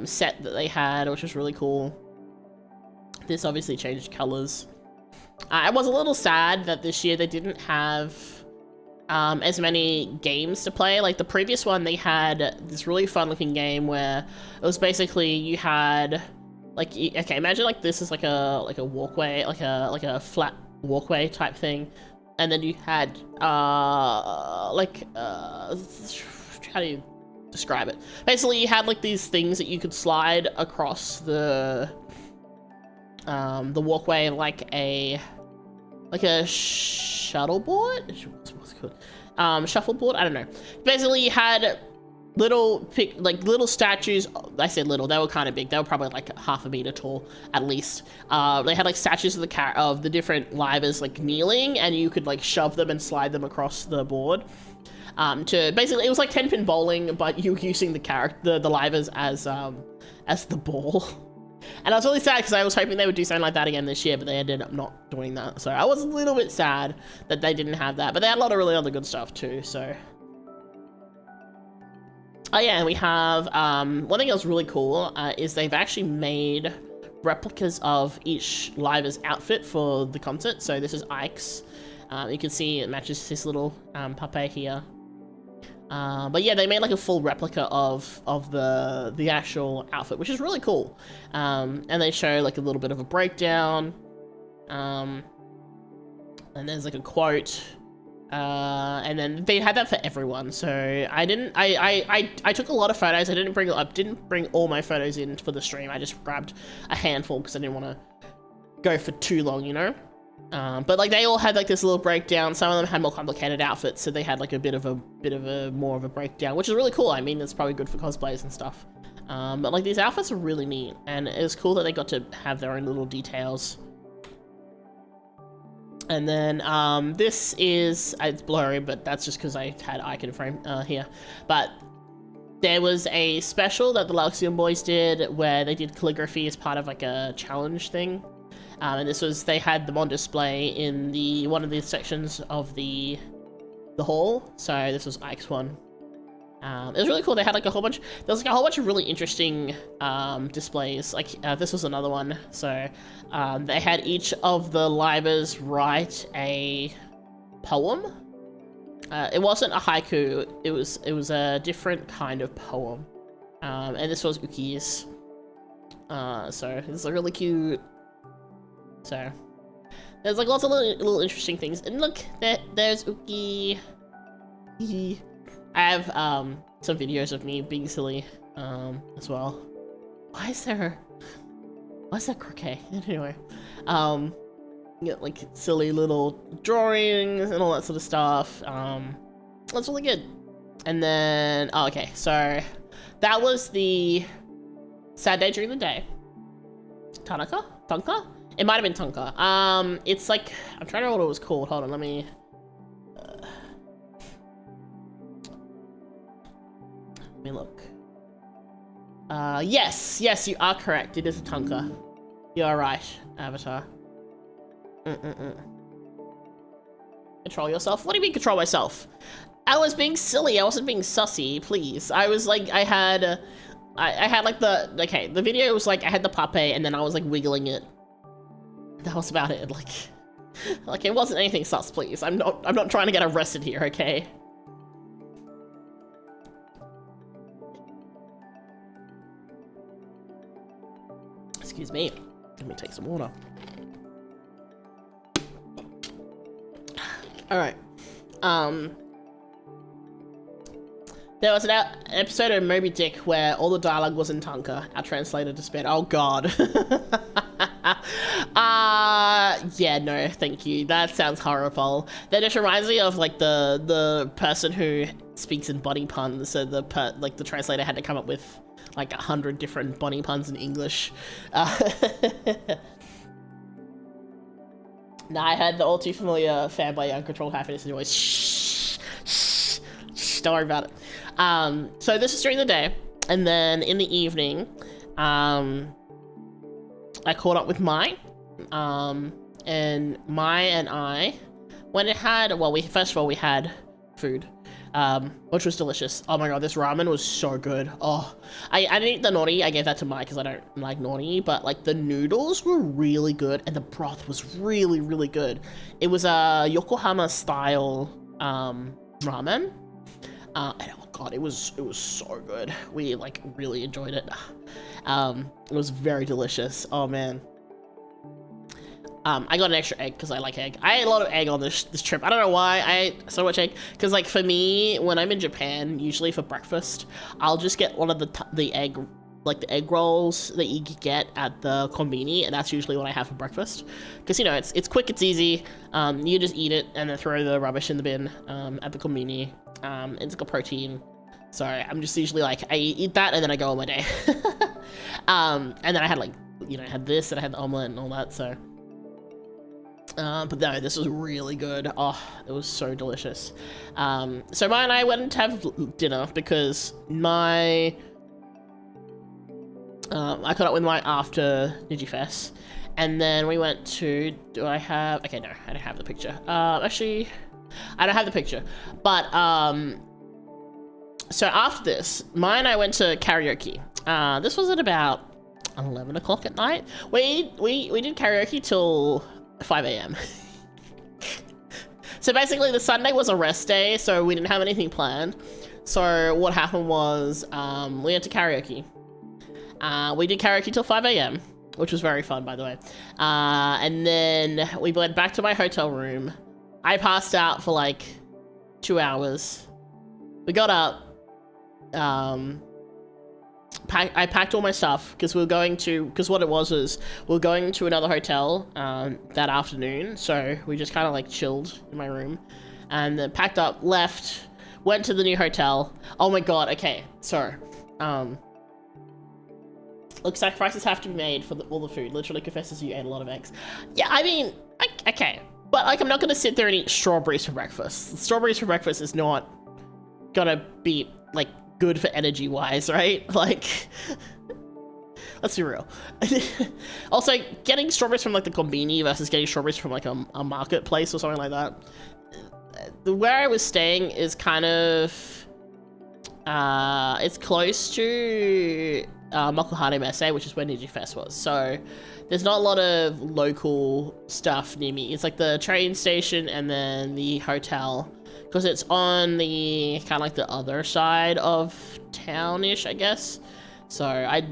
set that they had, which was really cool. This obviously changed colors. I was a little sad that this year they didn't have as many games to play. Like the previous one, they had this really fun looking game where it was basically you had like, okay, imagine like this is like a walkway, like a flat walkway type thing. And then you had, how do you describe it? Basically, you had like these things that you could slide across the walkway, like a shuffleboard. What's it called? Shuffleboard. I don't know. Basically, you had little statues. I said little, they were kind of big. They were probably like half a meter tall at least. They had like statues of the different livers like kneeling, and you could like shove them and slide them across the board. To basically, it was like 10-pin bowling, but you were using the livers as the ball. And I was really sad because I was hoping they would do something like that again this year, but they ended up not doing that. So I was a little bit sad that they didn't have that, but they had a lot of really other good stuff too, so. Oh yeah, and we have, one thing that was really cool is they've actually made replicas of each Liver's outfit for the concert. So this is Ike's. You can see it matches his little puppet here. But yeah, they made like a full replica of the actual outfit, which is really cool. And they show like a little bit of a breakdown. And there's like a quote. And then they had that for everyone. So I took a lot of photos. I didn't bring all my photos in for the stream. I just grabbed a handful because I didn't want to go for too long, you know? But like they all had like this little breakdown. Some of them had more complicated outfits, so they had like a bit of a more of a breakdown, which is really cool. I mean, it's probably good for cosplays and stuff. But like these outfits are really neat, and it was cool that they got to have their own little details. And then this is, it's blurry, but that's just because I had icon frame here. But there was a special that the Luxian boys did where they did calligraphy as part of like a challenge thing. And this was, they had them on display in one of the sections of the hall. So this was Ike's one. It was really cool. They had like a whole bunch, there was like a whole bunch of really interesting displays. Like this was another one. So they had each of the Livers write a poem. It wasn't a haiku. It was a different kind of poem. And this was Uki's. So it's really cute. So there's like lots of little interesting things. And look, there's Uki. I have some videos of me being silly as well. Why is there croquet? Anyway, you get like silly little drawings and all that sort of stuff. That's really good. And then okay, so that was the sad day during the day. Tonka? It might have been Tonka. It's like, I'm trying to remember what it was called. Hold on, let me look. Yes, you are correct. It is a Tonka. You are right, Avatar. Control yourself? What do you mean control myself? I was being silly. I wasn't being sussy, please. I was like, I had like the video was like, I had the puppet and then I was like wiggling it. That was about it. Like it wasn't anything sus, please. I'm not trying to get arrested here, okay? Excuse me. Let me take some water. Alright. There was an episode of Moby Dick where all the dialogue was in Tonka. Our translator despaired. Oh god. Yeah, no, thank you. That sounds horrible. That just reminds me of like the person who speaks in bunny puns. So the translator had to come up with like 100 different bunny puns in English. Nah, I had the all too familiar fanboy uncontrolled happiness and always shh, don't worry about it. So this is during the day, and then in the evening, I caught up with Mai, and Mai and I, when it had, well, first of all, we had food, which was delicious. Oh my god, this ramen was so good. Oh, I didn't eat the nori. I gave that to Mai because I don't like nori, but like the noodles were really good, and the broth was really, really good. It was a Yokohama style ramen, and oh god, it was so good. We like really enjoyed it. It was very delicious. Oh man. I got an extra egg because I like egg. I ate a lot of egg on this trip. I don't know why I ate so much egg. Because like for me, when I'm in Japan, usually for breakfast, I'll just get one of the egg, like the egg rolls that you get at the konbini, and that's usually what I have for breakfast. Because you know it's quick, it's easy. You just eat it and then throw the rubbish in the bin at the konbini. It's got protein. So I'm just usually like I eat that and then I go on my day. And then I had like I had this and I had the omelet and all that. So. But no, this was really good. Oh, it was so delicious. So Mai and I went to have dinner because my I caught up with my after NIJIFes. And then we went to, okay, no, I don't have the picture. Actually, I don't have the picture. But, so after this, Maya and I went to karaoke. This was at about 11 o'clock at night. We did karaoke till 5 a.m. So basically the Sunday was a rest day, so we didn't have anything planned. So what happened was, we went to karaoke. We did karaoke till 5 a.m. which was very fun, by the way. And then we went back to my hotel room. I passed out for like 2 hours. We got up. I packed all my stuff because what it was we were going to another hotel that afternoon. So we just kind of like chilled in my room and then packed up, left, went to the new hotel. Oh my God. Okay. So, look, sacrifices have to be made for all the food. Literally confesses you ate a lot of eggs. Yeah, I mean, okay. But, like, I'm not going to sit there and eat strawberries for breakfast. Strawberries for breakfast is not gonna be, like, good for energy-wise, right? Like, let's be real. Also, getting strawberries from, like, the Konbini versus getting strawberries from, like, a marketplace or something like that. Where I was staying is kind of... it's close to... Mokuhane Messe, which is where NIJIFes was. So there's not a lot of local stuff near me. It's like the train station and then the hotel, because it's on the kind of like the other side of townish, I guess. So I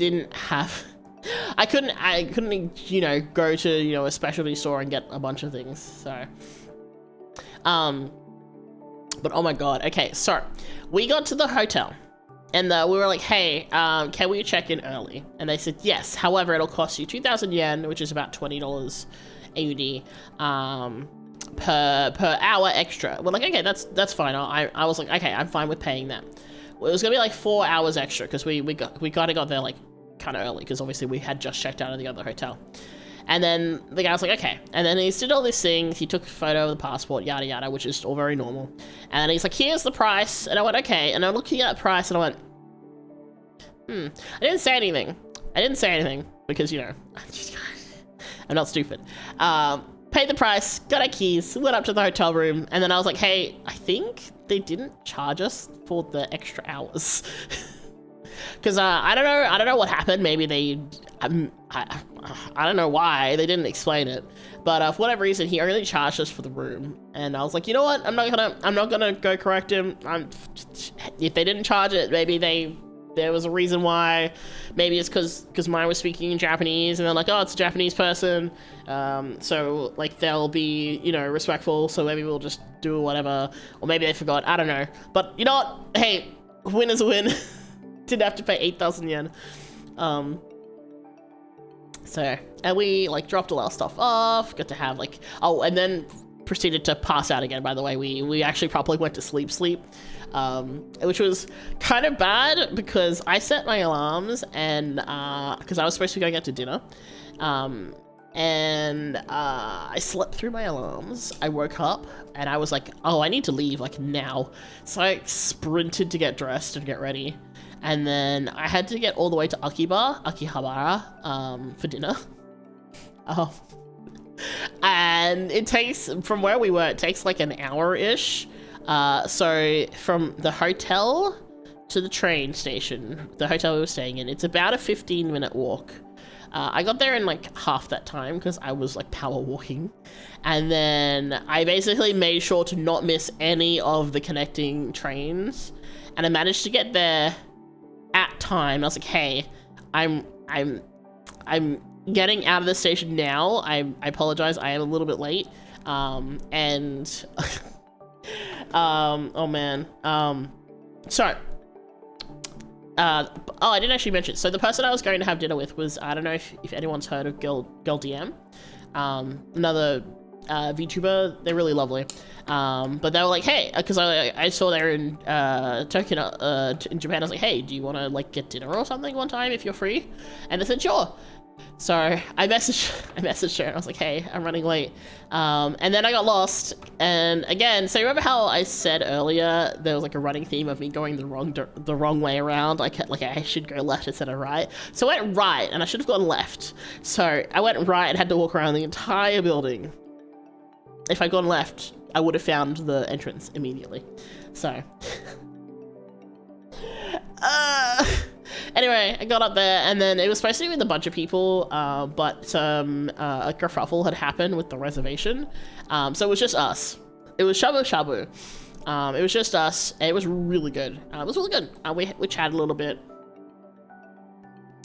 couldn't, you know, go to, you know, a specialty store and get a bunch of things. So, but oh my God. Okay. So we got to the hotel. And we were like, hey, can we check in early? And they said, yes. However, it'll cost you 2,000 yen, which is about $20 AUD, per hour extra. We're like, okay, that's fine. I was like, okay, I'm fine with paying that. Well, it was gonna be like 4 hours extra because we kind of got there like kind of early because obviously we had just checked out of the other hotel. And then the guy was like, okay. And then he did all these things. He took a photo of the passport, yada, yada, which is all very normal. And then he's like, here's the price. And I went, okay. And I'm looking at the price and I went, I didn't say anything. Because, you know, I'm not stupid. Paid the price, got our keys, went up to the hotel room. And then I was like, hey, I think they didn't charge us for the extra hours. Because I don't know what happened. Maybe they, I don't know why they didn't explain it, but for whatever reason, he only charged us for the room. And I was like, you know what? I'm not gonna go correct him. If they didn't charge it, maybe there was a reason why. Maybe it's because mine was speaking in Japanese, and they're like, oh, it's a Japanese person, so like they'll be, you know, respectful. So maybe we'll just do whatever, or maybe they forgot. I don't know. But you know what? Hey, win is a win. Didn't have to pay 8,000 yen. So, and we like dropped all our stuff off, got to have like, oh, and then proceeded to pass out again, by the way. We actually probably went to sleep, which was kind of bad because I set my alarms and, because I was supposed to be going out to dinner, and I slept through my alarms. I woke up and I was like, oh, I need to leave like now. So I sprinted to get dressed and get ready. And then I had to get all the way to Akihabara, for dinner. And it takes, from where we were, it takes like an hour-ish. So from the hotel to the train station, the hotel we were staying in, it's about a 15-minute walk. I got there in like half that time because I was like power walking. And then I basically made sure to not miss any of the connecting trains. And I managed to get there at time. I was like, hey, I'm getting out of the station now. I apologize, I am a little bit late. Oh man. So I didn't actually mention. So the person I was going to have dinner with was, I don't know if anyone's heard of Girl DM. Another VTuber. They're really lovely. But they were like, hey, because I saw they were in Tokyo, in Japan. I was like, hey, do you want to like get dinner or something one time if you're free? And they said, sure. So I messaged her and I was like, hey, I'm running late. And then I got lost. And again, so remember how I said earlier there was like a running theme of me going the wrong way around? I should go left instead of right. So I went right and I should have gone left. So I went right and had to walk around the entire building. If I'd gone left, I would have found the entrance immediately. So anyway, I got up there, and then it was supposed to be with a bunch of people, but a kerfuffle had happened with the reservation, so it was just us. It was shabu shabu. It was just us, and it was really good. It was really good. We chatted a little bit.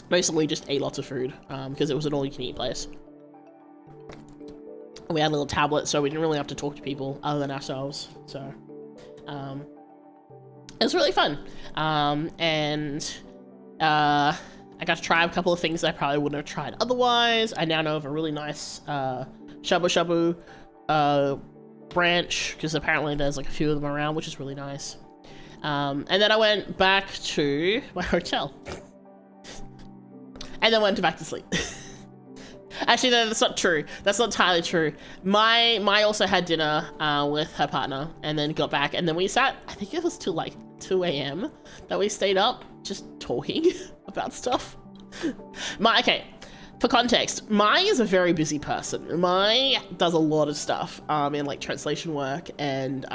Basically, just ate lots of food, because it was an all-you-can-eat place. We had a little tablet, so we didn't really have to talk to people other than ourselves, so it was really fun. And I got to try a couple of things that I probably wouldn't have tried otherwise. I now know of a really nice shabu shabu branch, because apparently there's like a few of them around, which is really nice. And then I went back to my hotel. And then went back to sleep. Actually, no, that's not true. That's not entirely true. My also had dinner with her partner, and then got back, and then we sat, I think it was till like 2 a.m. that we stayed up just talking about stuff. Okay, for context, Mai is a very busy person. Mai does a lot of stuff in like translation work and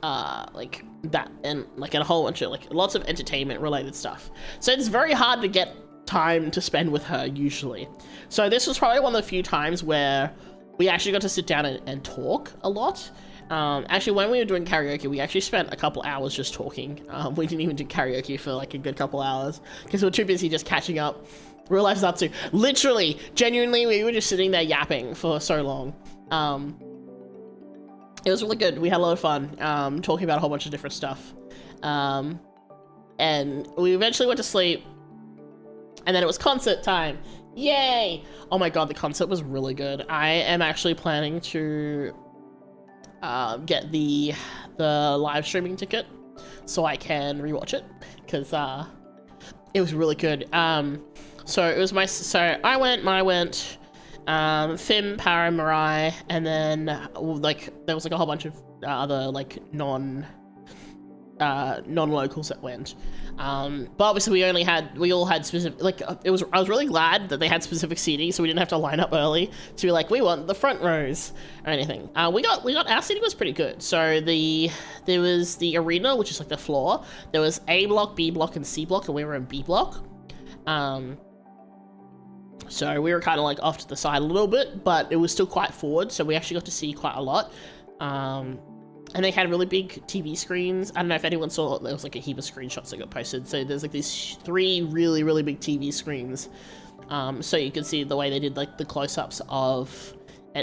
like that, and like a whole bunch of like lots of entertainment related stuff. So it's very hard to get time to spend with her usually. So this was probably one of the few times where we actually got to sit down and talk a lot. Actually, when we were doing karaoke, we actually spent a couple hours just talking. We didn't even do karaoke for like a good couple hours because we were too busy just catching up. Real life Zatsu. Literally, genuinely, we were just sitting there yapping for so long. It was really good. We had a lot of fun talking about a whole bunch of different stuff. And we eventually went to sleep. And then it was concert time. Yay! Oh my god, the concert was really good. I am actually planning to get the live streaming ticket so I can rewatch it, because it was really good. So it was I went, Fim, Para, Mirai, and then like there was like a whole bunch of other like non-locals that went. But obviously we all had specific, like I was really glad that they had specific seating, so we didn't have to line up early to be like, we want the front rows or anything. We got our seating was pretty good. So there was the arena, which is like the floor. There was A block, B block, and C block, and we were in B block. So we were kind of like off to the side a little bit, but it was still quite forward, so we actually got to see quite a lot. And they had really big TV screens. I don't know if anyone saw, there was like a heap of screenshots that got posted. So there's like these 3 really, really big TV screens. So you could see the way they did like the close-ups of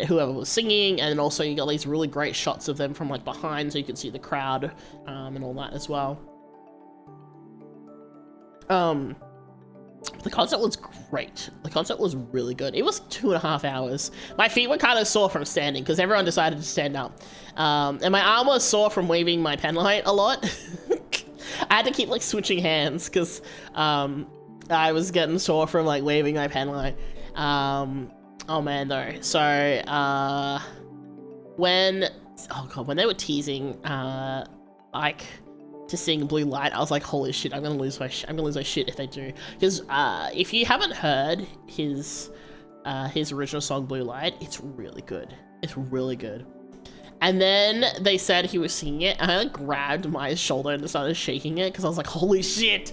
whoever was singing. And then also you got these really great shots of them from like behind, so you could see the crowd and all that as well. The concert was great. The concert was really good. It was 2.5 hours. My feet were kind of sore from standing because everyone decided to stand up. And my arm was sore from waving my pen light a lot. I had to keep like switching hands because I was getting sore from like waving my pen light. Oh man, though. So when they were teasing like to sing Blue Light, I was like, holy shit, I'm gonna lose my shit if they do. Because if you haven't heard his original song Blue Light, it's really good. It's really good. And then they said he was singing it, and I like grabbed my shoulder and started shaking it because I was like, holy shit.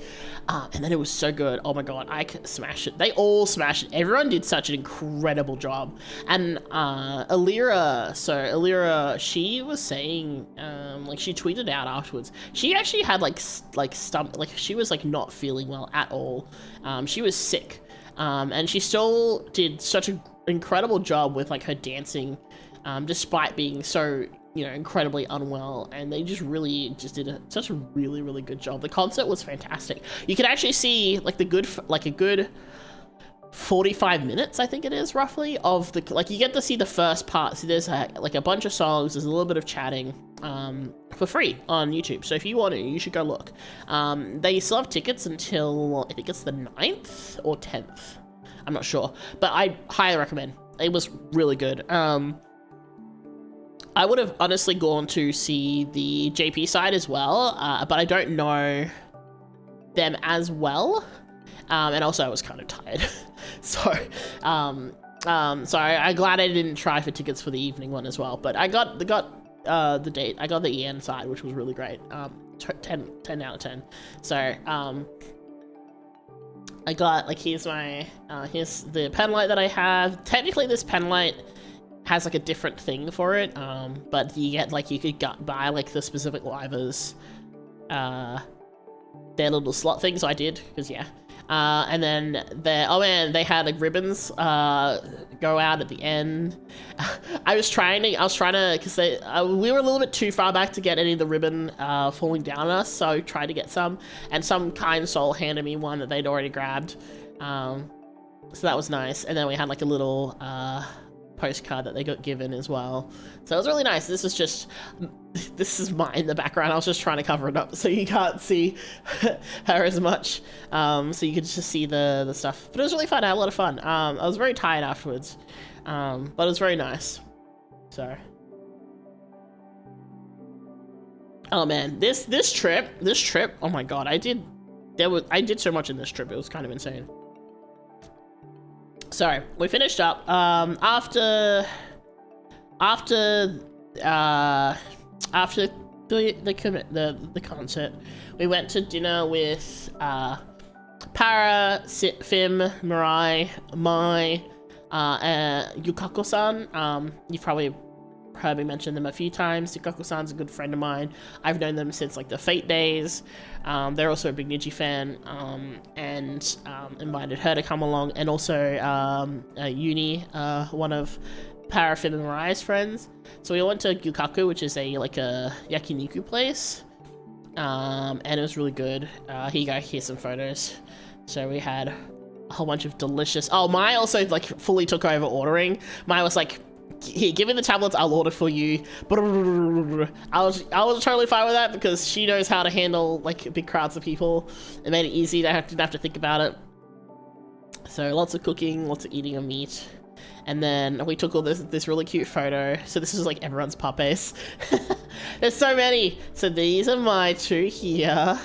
And then it was so good. Oh my god, I smashed it. They all smashed it. Everyone did such an incredible job. And Alira, she was saying, like she tweeted out afterwards, she actually had like she was like not feeling well at all. She was sick. And she still did such an incredible job with like her dancing, despite being so, incredibly unwell, and they just did such a really, really good job. The concert was fantastic. You can actually see like a good 45 minutes, I think it is roughly, of you get to see the first part. So there's like a bunch of songs, there's a little bit of chatting, for free on YouTube. So if you want to, you should go look. They still have tickets until, I think it's the 9th or 10th. I'm not sure, but I highly recommend. It was really good. I would have honestly gone to see the JP side as well, but I don't know them as well. And also I was kind of tired. So I'm glad I didn't try for tickets for the evening one as well. But I got the EN side, which was really great. 10 out of 10. So I got, like, here's the pen light that I have. Technically this pen light has like a different thing for it, but you get, like, you could buy like the specific livers, their little slot thing, so I did, because yeah. And then they had like ribbons go out at the end. I was trying to, because we were a little bit too far back to get any of the ribbon falling down on us, so I tried to get some, and some kind soul handed me one that they'd already grabbed. So that was nice. And then we had like a little postcard that they got given as well, so it was really nice. This is mine in the background. I was just trying to cover it up so you can't see her as much, so you could just see the stuff, but it was really fun. I had a lot of fun. I was very tired afterwards, but it was very nice. So oh man, this trip, oh my god, I did so much in this trip. It was kind of insane. So we finished up after the concert. We went to dinner with Para, Fim, Mirai, Mai, Yukako-san. You've probably heard me mention them a few times. Yukako-san's a good friend of mine. I've known them since like the Fate days. They're also a big NIJI fan, and invited her to come along, and also Uni, one of Parafin and Mariah's friends. So we went to Yukaku, which is a yakiniku place, and it was really good. Here you go, here's some photos. So we had a whole bunch of delicious. Oh, Mai also like fully took over ordering. Mai was like, here, give me the tablets, I'll order for you. I was totally fine with that, because she knows how to handle like big crowds of people. It made it easy. I didn't have to think about it. So lots of cooking, lots of eating of meat. And then we took all this really cute photo. So this is like everyone's puppies. There's so many. So these are my two here.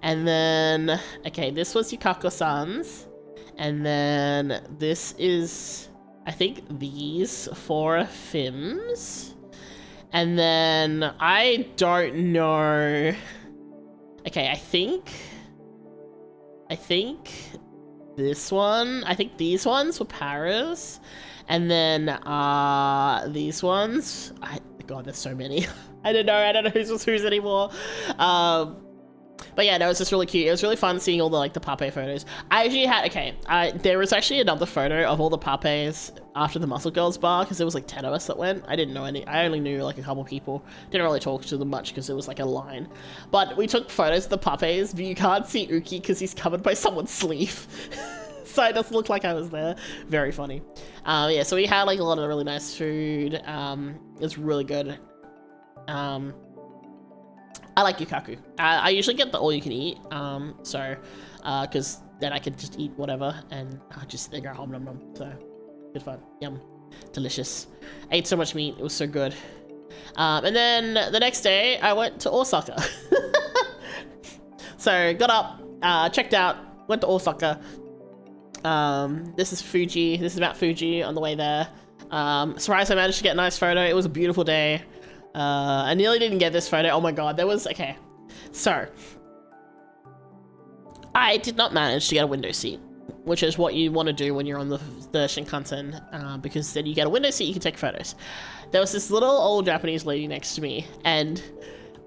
And then, okay, this was Yukako-san's. And then this is, I think, these 4 Fims. And then I don't know. Okay, I think this one, I think these ones were Paris. And then these ones, God, there's so many. I don't know who's anymore. But yeah, no, it was just really cute. It was really fun seeing all the pape photos. I actually had, there was actually another photo of all the papes after the Muscle Girls bar, because there was like 10 of us that went. I didn't know any. I only knew like a couple people. Didn't really talk to them much because it was like a line. But we took photos of the papes, but you can't see Uki because he's covered by someone's sleeve. So it doesn't look like I was there. Very funny. Yeah, so we had like a lot of really nice food. It was really good. I like Yukaku. I usually get the all-you-can-eat, because then I could just eat whatever, and I just sit there and go, nom nom nom. So, good fun. Yum. Delicious. I ate so much meat. It was so good. And then the next day, I went to Osaka. So, got up, checked out, went to Osaka. This is Fuji. This is Mount Fuji on the way there. Surprised I managed to get a nice photo. It was a beautiful day. I nearly didn't get this photo. Oh my god, okay. So, I did not manage to get a window seat, which is what you want to do when you're on the Shinkansen, because then you get a window seat, you can take photos. There was this little old Japanese lady next to me, and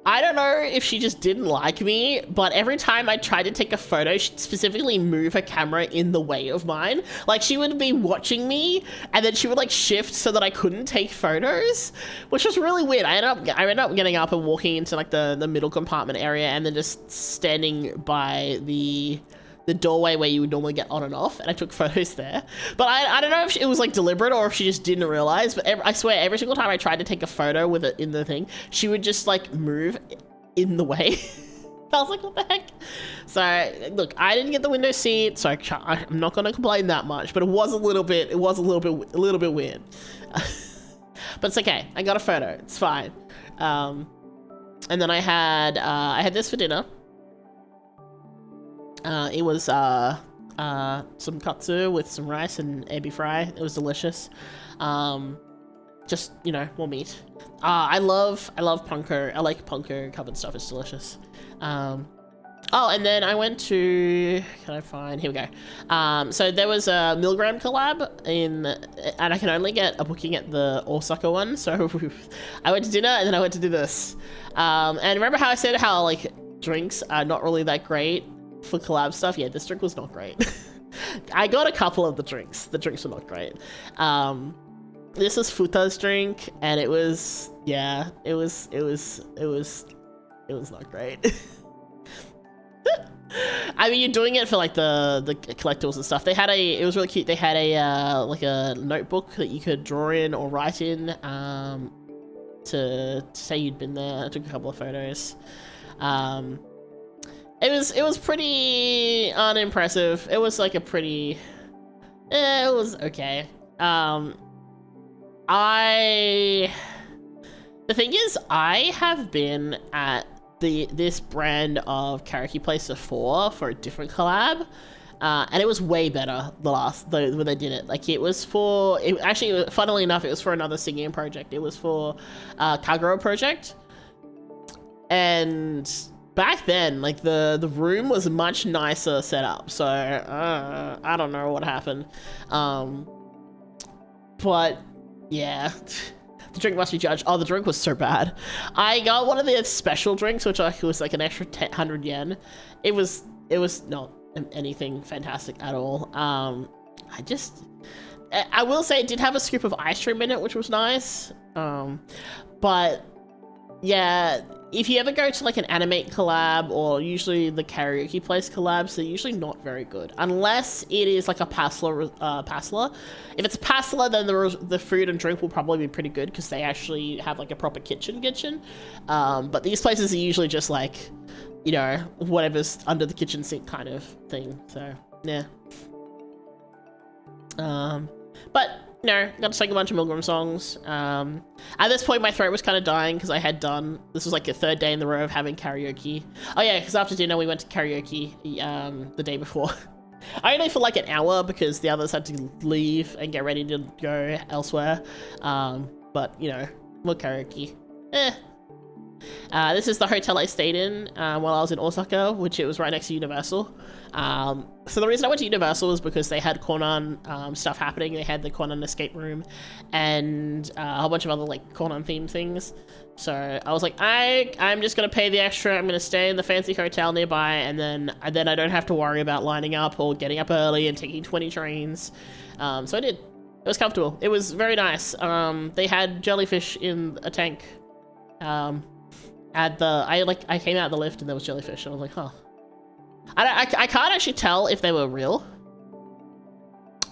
I don't know if she just didn't like me, but every time I tried to take a photo, she'd specifically move her camera in the way of mine. Like, she would be watching me, and then she would, like, shift so that I couldn't take photos, which was really weird. I ended up getting up and walking into, like, the middle compartment area, and then just standing by the doorway where you would normally get on and off, and I took photos there. But I don't know if it was like deliberate or if she just didn't realize, but I swear every single time I tried to take a photo with it in the thing, she would just like move in the way. I was like, what the heck? So look, I didn't get the window seat, so I'm not gonna complain that much, but it was a little bit weird. But it's okay. I got a photo. It's fine. And then I had this for dinner. It was some katsu with some rice and ebi fry. It was delicious. Just, you know, more meat. I love panko. I like panko covered stuff. It's delicious. Oh, and then I went to, can I find, here we go. So there was a Milgram collab and I can only get a booking at the Osaka one. So I went to dinner and then I went to do this. And remember how I said how like drinks are not really that great for collab stuff? Yeah, this drink was not great. I got a couple of the drinks. The drinks were not great. This was Futa's drink and it was, yeah, it was not great. I mean, you're doing it for like the collectibles and stuff. It was really cute. They had a like a notebook that you could draw in or write in to say you'd been there. I took a couple of photos. It was pretty unimpressive. It was like a pretty, it was okay. The thing is, I have been at this brand of karaoke place before for a different collab, and it was way better when they did it. Like actually, funnily enough, it was for another singing project. It was for Kagura project, and back then, like the room was much nicer set up. So I don't know what happened, but yeah. The drink must be judged. Oh, the drink was so bad. I got one of the special drinks, which was like an extra 100 yen. It was not anything fantastic at all. I will say it did have a scoop of ice cream in it, which was nice. But yeah, if you ever go to like an animate collab or usually the karaoke place collabs, they're usually not very good. Unless it is like a Passler. If it's a Passler, then the food and drink will probably be pretty good because they actually have like a proper kitchen. But these places are usually just like, you know, whatever's under the kitchen sink kind of thing. So, yeah. But you know, got to sing a bunch of Milgram songs. At this point, my throat was kind of dying because this was like the third day in the row of having karaoke. Oh yeah, because after dinner we went to karaoke the day before. I only for like an hour because the others had to leave and get ready to go elsewhere. But you know, more karaoke. This is the hotel I stayed in while I was in Osaka, which it was right next to Universal. So the reason I went to Universal was because they had Conan stuff happening. They had the Conan escape room and a whole bunch of other like Conan themed things. So I was like, I'm just gonna pay the extra. I'm gonna stay in the fancy hotel nearby, and then I don't have to worry about lining up or getting up early and taking 20 trains. So I did. It was comfortable. It was very nice. They had jellyfish in a tank. I came out of the lift and there was jellyfish. And I was like, huh. I can't actually tell if they were real.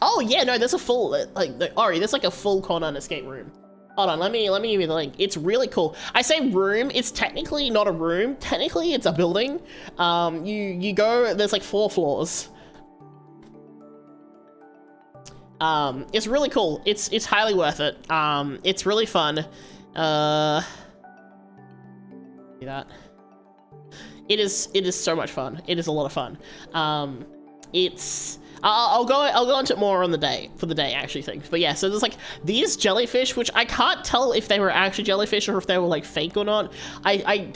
Oh yeah, no, there's a full there's like a full Conan escape room. Hold on, let me give you the link. It's really cool. I say room, it's technically not a room. Technically, it's a building. You go. There's like 4 floors. It's really cool. It's highly worth it. It's really fun. See that? It is so much fun. It is a lot of fun. I'll go into it more on the day actually things. But yeah, so there's like these jellyfish, which I can't tell if they were actually jellyfish or if they were like fake or not. I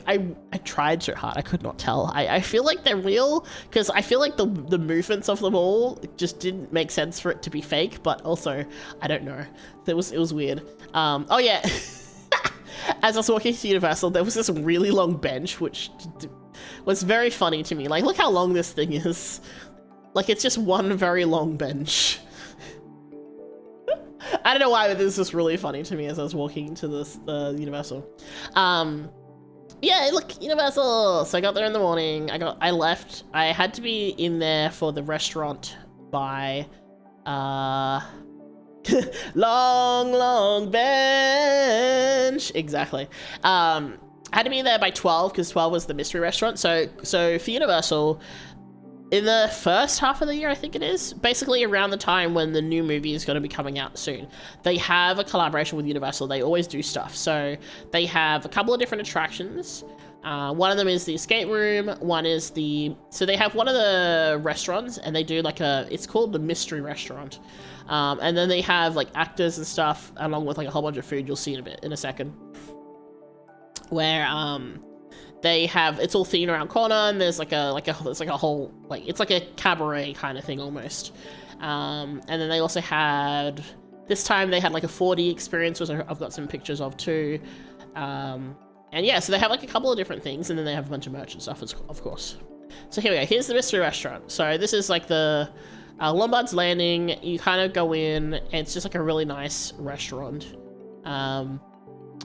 tried so hard, I could not tell. I feel like they're real because I feel like the movements of them all just didn't make sense for it to be fake, but also I don't know. It was weird. Oh yeah. As I was walking to Universal, there was this really long bench, which was very funny to me. Like, look how long this thing is. Like, it's just one very long bench. I don't know why, but this was really funny to me as I was walking to the Universal. Yeah, look, Universal! So I got there in the morning. I left. I had to be in there for the restaurant by, long bench. Exactly. I had to be there by 12 because 12 was the mystery restaurant. So for Universal, in the first half of the year, I think it is, basically around the time when the new movie is going to be coming out soon, they have a collaboration with Universal. They always do stuff. So they have a couple of different attractions. One of them is the escape room. One is so they have one of the restaurants, and they do like it's called the mystery restaurant. And then they have like actors and stuff, along with like a whole bunch of food. You'll see in a second. Where they have, it's all themed around Conan. There's like a whole, like, it's like a cabaret kind of thing almost. And then they also had, this time they had like a 4D experience, which I've got some pictures of too. And yeah, so they have like a couple of different things, and then they have a bunch of merch and stuff, of course. So here we go. Here's the mystery restaurant. So this is like the Lombard's Landing. You kind of go in, and it's just like a really nice restaurant.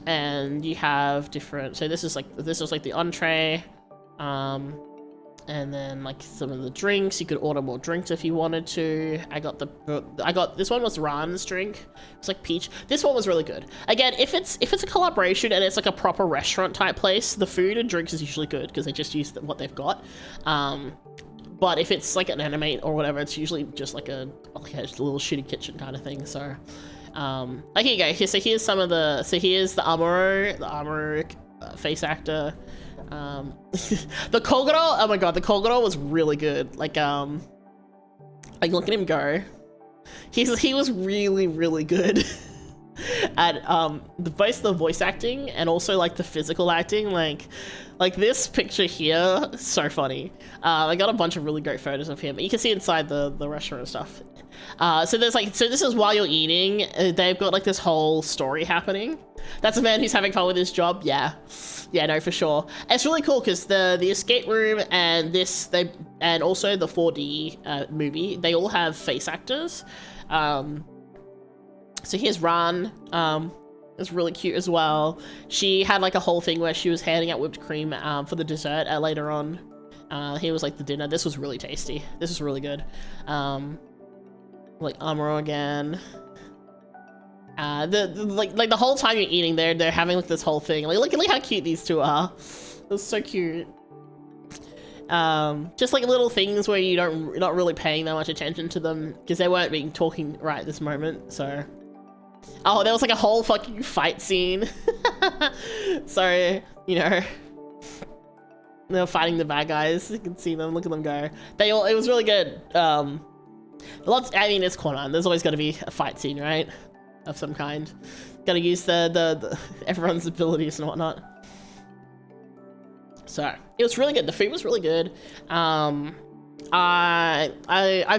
And you have different, so this is like the entree, and then like some of the drinks. You could order more drinks if you wanted to. I got this one was Ran's drink. It's like peach. This one was really good. Again, if it's a collaboration and it's like a proper restaurant type place, the food and drinks is usually good because they just use what they've got. But if it's like an anime or whatever, it's usually just like a little shitty kitchen kind of thing. So. Here you go. So here's some of here's the Amuro face actor. The Kogoro, oh my god, the Kogoro was really good. Like look at him go. He was really, really good at both the voice acting and also like the physical acting. Like this picture here, so funny. I got a bunch of really great photos of him. You can see inside the restaurant and stuff. So this is while you're eating. They've got like this whole story happening. That's a man who's having fun with his job. Yeah, no, for sure. It's really cool because the escape room and and also the 4D movie, they all have face actors. So here's Ran. It's really cute as well. She had like a whole thing where she was handing out whipped cream for the dessert later on. Here was like the dinner. This was really tasty. This was really good. Like Amuro again. The whole time you're eating, they're having like this whole thing. Like look how cute these two are. It's so cute. Just like little things where you're not really paying that much attention to them because they weren't being talking right at this moment. So, oh, there was like a whole fucking fight scene. So they were fighting the bad guys. You can see them. Look at them go. It was really good. I mean, it's Conan. There's always got to be a fight scene, right? Of some kind. Gotta use the everyone's abilities and whatnot. So it was really good. The food was really good. I've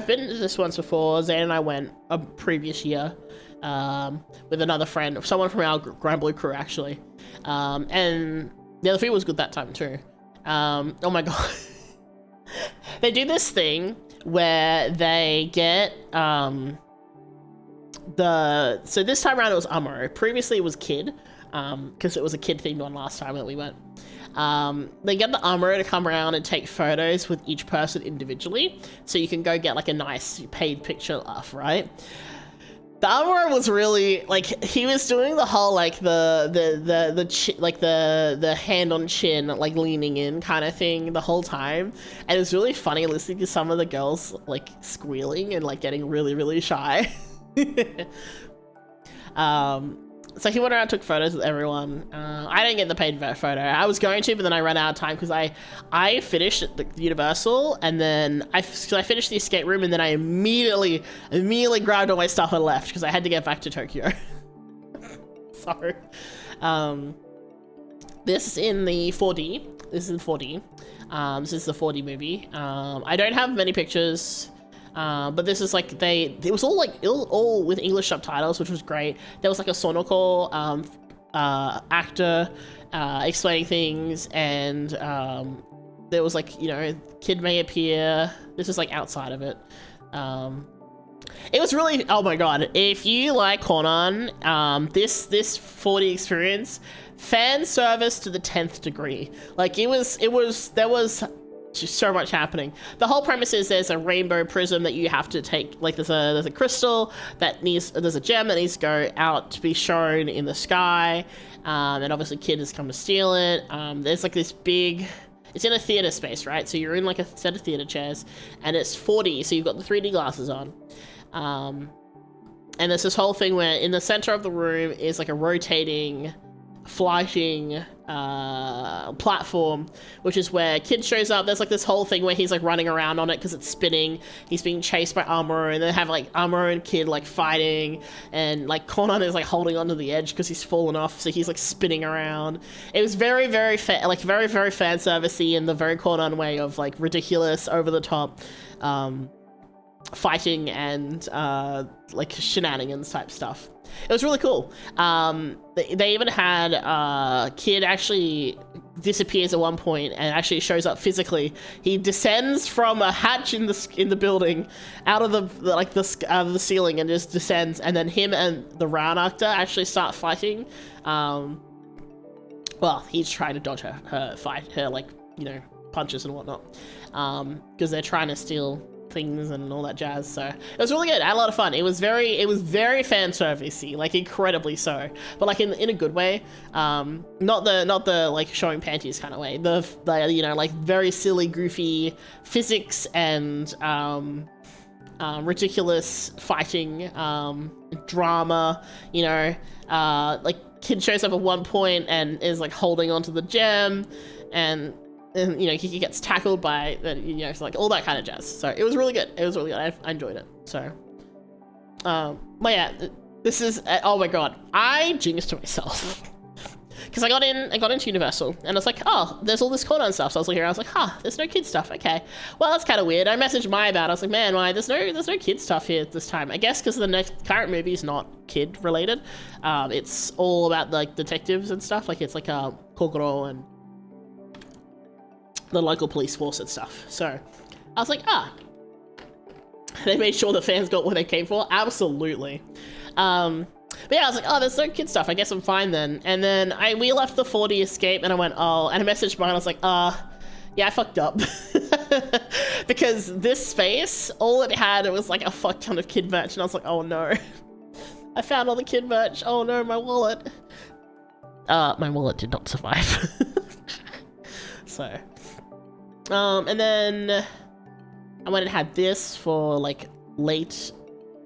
been to this once before. Zane and I went a previous year with another friend, someone from our Grand Blue crew actually. And yeah, the food was good that time too. Oh my god. They do this thing where they get so this time around it was Amuro. Previously it was Kid, because it was a kid themed one last time that we went. They get the Amuro to come around and take photos with each person individually, so you can go get like a nice paid picture off, right? The Amuro was really like, he was doing the whole like the hand on chin, like leaning in kind of thing the whole time, and it was really funny listening to some of the girls like squealing and like getting really, really shy. So he went around and took photos with everyone. I didn't get the paid photo. I was going to, but then I ran out of time because I finished at the Universal, and then I finished the escape room, and then I immediately grabbed all my stuff and left because I had to get back to Tokyo. Sorry. This is in the 4D. This is in 4D. This is the 4D movie. I don't have many pictures. But this is like it was all with English subtitles, which was great. There was like a Sonoko actor explaining things, and there was like, Kid may appear. This is like outside of it. It was really, oh my god, if you like Conan, this 4D experience, fan service to the 10th degree. Like there was just so much happening. The whole premise is there's a rainbow prism that you have to take, like there's a crystal that there's a gem that needs to go out to be shown in the sky, and obviously kid has come to steal it. There's like this big, it's in a theater space, right? So you're in like a set of theater chairs, and it's 4D, so you've got the 3D glasses on. And there's this whole thing where in the center of the room is like a rotating, flying platform, which is where kid shows up. There's like this whole thing where he's like running around on it because it's spinning. He's being chased by Amuro, and they have like Amuro and kid like fighting, and like Conan is like holding onto the edge because he's fallen off, so he's like spinning around. It was very very fan servicey in the very Conan way of like ridiculous, over the top fighting and like shenanigans type stuff. It was really cool. They even had kid actually disappears at one point and actually shows up physically. He descends from a hatch in the building out of the ceiling and just descends, and then him and the Round actor actually start fighting. Well, he's trying to dodge her like, you know, punches and whatnot, because they're trying to steal things and all that jazz. So it was really good. I had a lot of fun. It was very fan servicey, like incredibly so, but like in a good way. Not the like showing panties kind of way. The you know, like very silly, goofy physics and ridiculous fighting, drama. You know, like kid shows up at one point and is like holding onto the gem, and you know, he gets tackled by, you know, like all that kind of jazz. So it was really good. It was really good. I enjoyed it. So, but yeah, this is, oh my god, I jinxed myself. Because I got into Universal, and I was like, oh, there's all this Conan stuff. So I was looking around, I was like, there's no kid stuff. Okay, well, that's kind of weird. I messaged Mai about it. I was like, man, Mai, there's no kid stuff here this time. I guess because the current movie is not kid related. It's all about like detectives and stuff. Like it's like Kokoro and the local police force and stuff. So I was like, they made sure the fans got what they came for. Absolutely. But yeah, I was like, oh, there's no kid stuff. I guess I'm fine then. And then we left the 4D escape, and I went, oh, and I messaged mine. I was like, yeah, I fucked up. Because this space, all it had, it was like a fuck ton of kid merch, and I was like, oh no. I found all the kid merch. Oh no, my wallet. My wallet did not survive. So, and then I went and had this for like late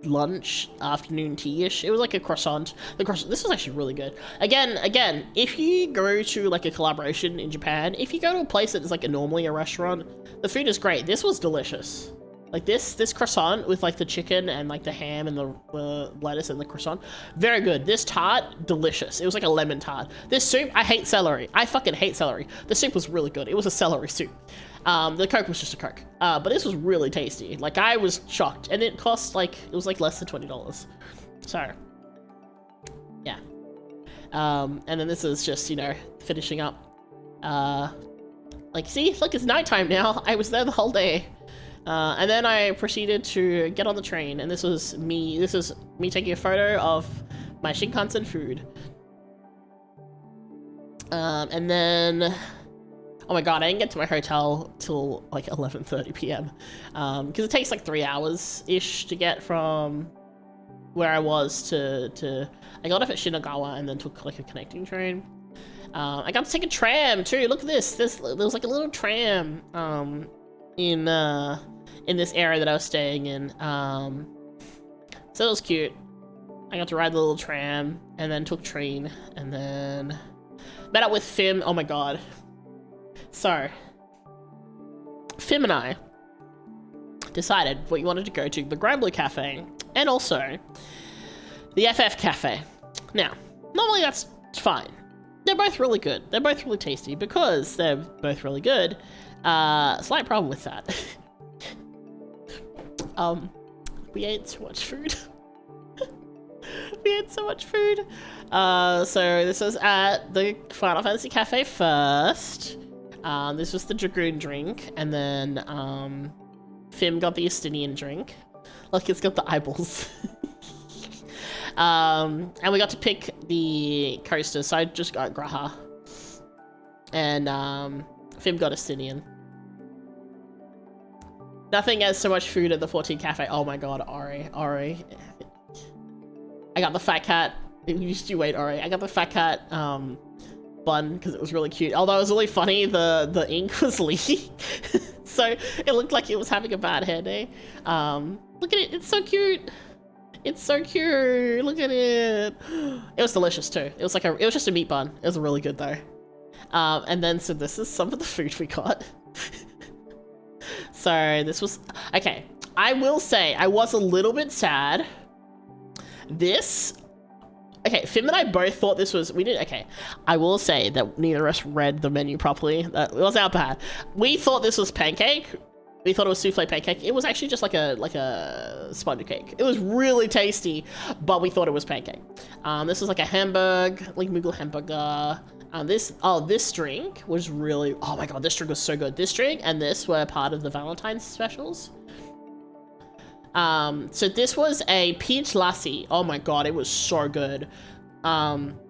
lunch, afternoon tea-ish. It was like a croissant. This was actually really good. Again, if you go to like a collaboration in Japan, if you go to a place that is like normally a restaurant, the food is great. This was delicious. Like this croissant with like the chicken and like the ham and the lettuce and the croissant, very good. This tart, delicious. It was like a lemon tart. This soup, I hate celery. I fucking hate celery. The soup was really good. It was a celery soup. The Coke was just a Coke. But this was really tasty. Like I was shocked, and it cost like, it was like less than $20. So yeah. And then this is just, you know, finishing up. Like see, look, it's nighttime now. I was there the whole day. And then I proceeded to get on the train, and this is me taking a photo of my Shinkansen food. And then, oh my god, I didn't get to my hotel till like 11:30 p.m. Because it takes like 3 hours-ish to get from where I was to I got off at Shinagawa and then took like a connecting train. I got to take a tram too. Look at this. There was like a little tram in this area that I was staying in. So it was cute. I got to ride the little tram and then took train and then met up with Fim. Oh my god. So Fim and I decided we wanted to go to the Grand Blue Cafe and also the FF Cafe. Now, normally that's fine. They're both really good. They're both really tasty. Because they're both really good, slight problem with that. We ate so much food. We ate so much food. So this was at the Final Fantasy Cafe first. This was the Dragoon drink, and then Fim got the Estinian drink. Look, it's got the eyeballs. And we got to pick the coaster, so I just got Graha. And Fim got Estinian. Nothing as so much food at the 14 cafe. Oh my god, Ori. I got the fat cat. You wait, Ori. I got the fat cat bun because it was really cute. Although it was really funny, the ink was leaking. So it looked like it was having a bad hair day. Look at it, it's so cute. It's so cute. Look at it. It was delicious too. It was just a meat bun. It was really good though. And then so this is some of the food we got. So this was okay. I will say I was a little bit sad. Okay, Fim and I both thought this was, okay, I will say that neither of us read the menu properly. That was our bad. We thought this was pancake. We thought it was souffle pancake. It was actually just like a sponge cake. It was really tasty, but we thought it was pancake. This was like a Moogle hamburger. This drink was really, oh my god, this drink was so good. This drink and this were part of the Valentine's specials. So this was a peach lassi. Oh my god, it was so good.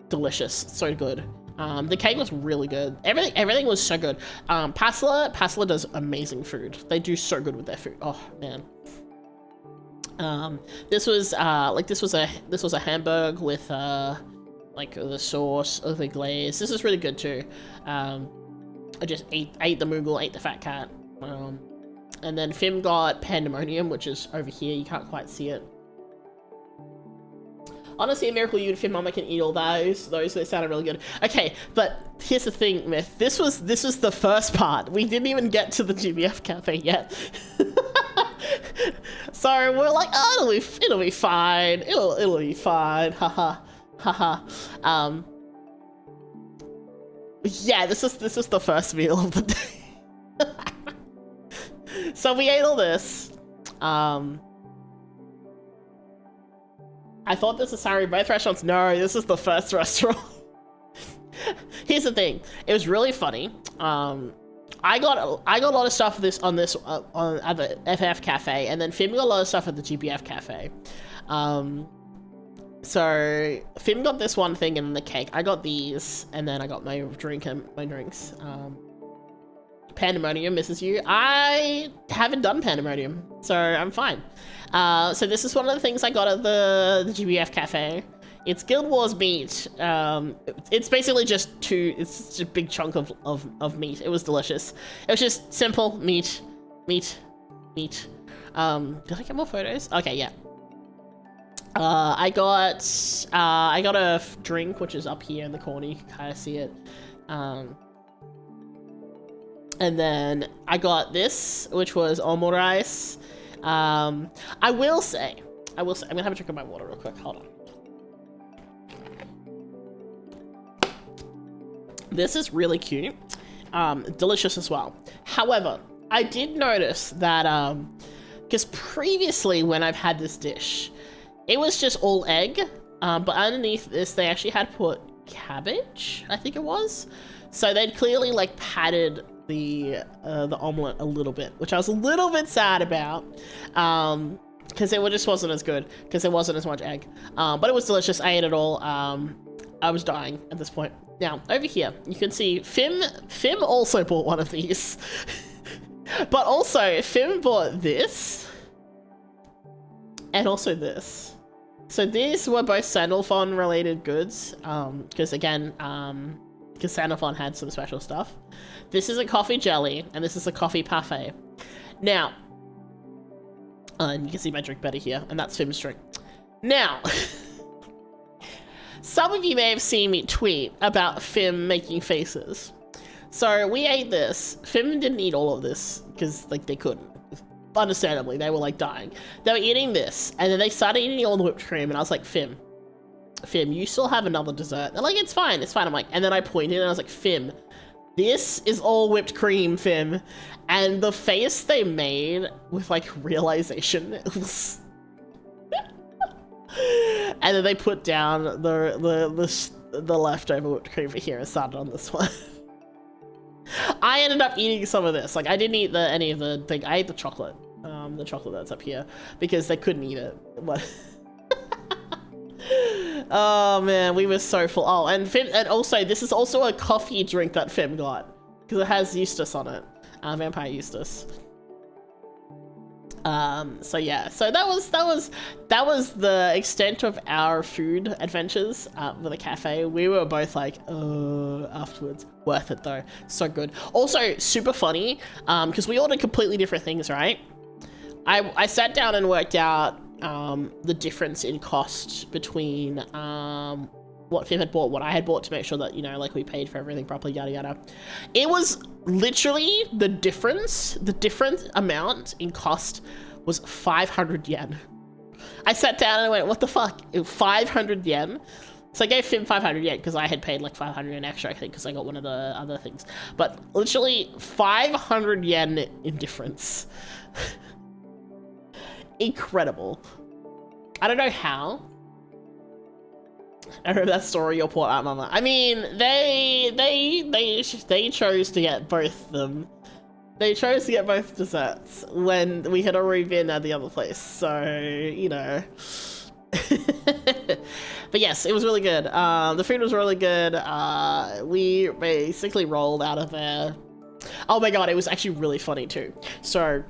Delicious, so good. The cake was really good. Everything was so good. Pasla does amazing food. They do so good with their food. Oh man. This was a hamburger with like the sauce of the glaze. This is really good too. I just ate the Moogle, ate the fat cat. And then Fim got pandemonium, which is over here. You can't quite see it. Honestly, a miracle you and Fim Mama can eat all those. They sounded really good. Okay, but here's the thing, Myth. This was the first part. We didn't even get to the GBF cafe yet. So we're like, oh, it'll be fine. It'll be fine. Haha. Haha. Yeah, this is the first meal of the day. So we ate all this. I thought this was sorry, both restaurants. No, this is the first restaurant. Here's the thing. It was really funny. I got a lot of stuff at the FF cafe, and then Fim got a lot of stuff at the GBF cafe. So Fim got this one thing and then the cake. I got these, and then I got my drink and my drinks. Pandemonium misses you. I haven't done Pandemonium, so I'm fine. So this is one of the things I got at the GBF cafe. It's Guild Wars meat. It's basically just it's just a big chunk of meat. It was delicious. It was just simple meat. Did I get more photos? Okay, yeah. I got a drink, which is up here in the corner. You can kind of see it. And then I got this, which was omurice. I will say, I'm gonna have a drink of my water real quick. Hold on. This is really cute. Delicious as well. However, I did notice that, because previously when I've had this dish, it was just all egg, but underneath this, they actually had put cabbage, I think it was. So they'd clearly like padded the omelet a little bit, which I was a little bit sad about, because it just wasn't as good, because there wasn't as much egg. But it was delicious. I ate it all. I was dying at this point. Now, over here, you can see Fim also bought one of these. But also, Fim bought this, and also this. So these were both Sandalphon related goods, because again, because Sandalphon had some special stuff. This is a coffee jelly, and this is a coffee parfait. Now, and you can see my drink better here, and that's Fim's drink. Now, some of you may have seen me tweet about Fim making faces. So we ate this. Fim didn't eat all of this, because like they couldn't. Understandably, they were like dying. They were eating this, and then they started eating all the whipped cream, and I was like, Fim, you still have another dessert. They're like, it's fine. I'm like, and then I pointed, and I was like, Fim, this is all whipped cream, Fim. And the face they made with like realization, it was... And then they put down the leftover whipped cream for here and started on this one. I ended up eating some of this. Like, I didn't eat any of the thing. I ate the chocolate that's up here, because they couldn't eat it. But oh man, we were so full. Oh, and also this is also a coffee drink that Fim got, because it has Eustace on it. Vampire Eustace. So yeah, so that was the extent of our food adventures with the cafe. We were both like, afterwards. Worth it though, so good. Also super funny, because we ordered completely different things, right? I sat down and worked out the difference in cost between what Fib had bought, what I had bought, to make sure that, you know, like we paid for everything properly, yada yada. It was literally the different amount in cost was 500 yen. I sat down and I went, what the fuck? 500 yen? So I gave Fib 500 yen because I had paid like 500 yen extra, I think, because I got one of the other things. But literally 500 yen in difference. Incredible. I don't know how. I remember that story your poor Aunt Mama. I mean, they chose to get both of them. They chose to get both desserts when we had already been at the other place. So, you know. But yes, it was really good. The food was really good. We basically rolled out of there. Oh my god, it was actually really funny too. So,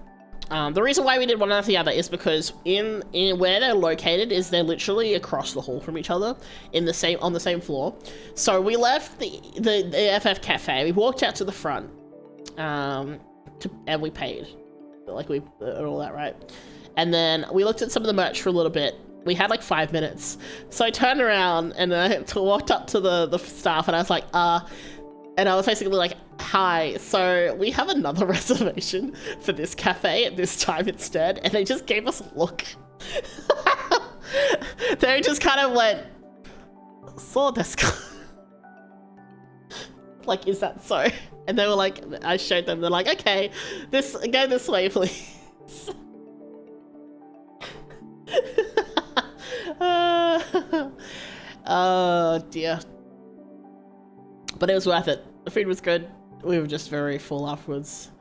the reason why we did one after the other is because in where they're located is they're literally across the hall from each other on the same floor. So we left the FF cafe. We walked out to the front, and we paid, like we and all that, right? And then we looked at some of the merch for a little bit. We had like 5 minutes, so I turned around and I walked up to the staff and I was like, and I was basically like, hi, so we have another reservation for this cafe at this time instead. And they just gave us a look. They just kind of went, so desu ka? Like, is that so? And they were like, I showed them, they're like, okay, go this way, please. Oh dear. But it was worth it. The food was good. We were just very full afterwards.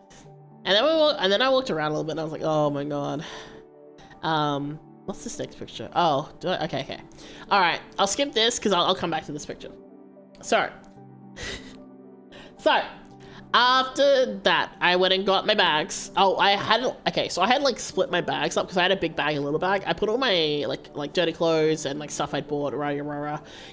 And then I walked around a little bit and I was like, oh my god. What's this next picture? Oh, okay. Alright, I'll skip this because I'll come back to this picture. So, after that, I went and got my bags. Oh, I had like split my bags up because I had a big bag and a little bag. I put all my like dirty clothes and like stuff I'd bought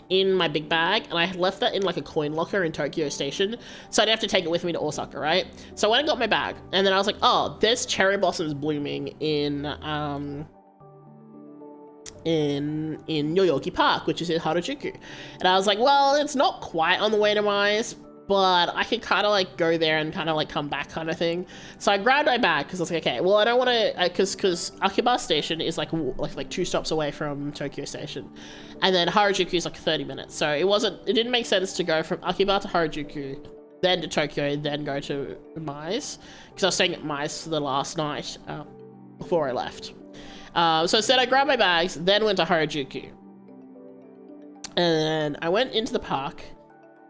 in my big bag, and I had left that in like a coin locker in Tokyo Station, so I didn't have to take it with me to Osaka, right? So I went and got my bag, and then I was like, oh, there's cherry blossoms blooming in Yoyogi Park, which is in Harajuku. And I was like, well, it's not quite on the way to Mize, but I could kind of like go there and kind of like come back kind of thing. So I grabbed my bag because I was like, okay, well, I don't want to, because Akiba Station is like 2 stops away from Tokyo Station, and then Harajuku is like 30 minutes. So it didn't make sense to go from Akiba to Harajuku, then to Tokyo, then go to Mize, because I was staying at Mize for the last night before I left. So instead I grabbed my bags, then went to Harajuku, and I went into the park,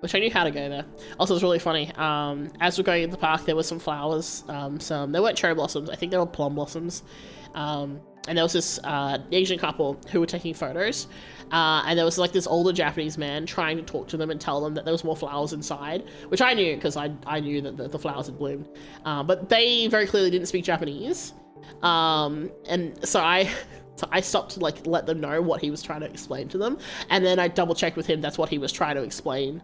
which I knew how to go there. Also, it was really funny. As we're going into the park, there were some flowers. They weren't cherry blossoms. I think they were plum blossoms. And there was this Asian couple who were taking photos. And there was like this older Japanese man trying to talk to them and tell them that there was more flowers inside, which I knew because I knew that the flowers had bloomed. But they very clearly didn't speak Japanese. And so I stopped to like let them know what he was trying to explain to them, and then I double checked with him that's what he was trying to explain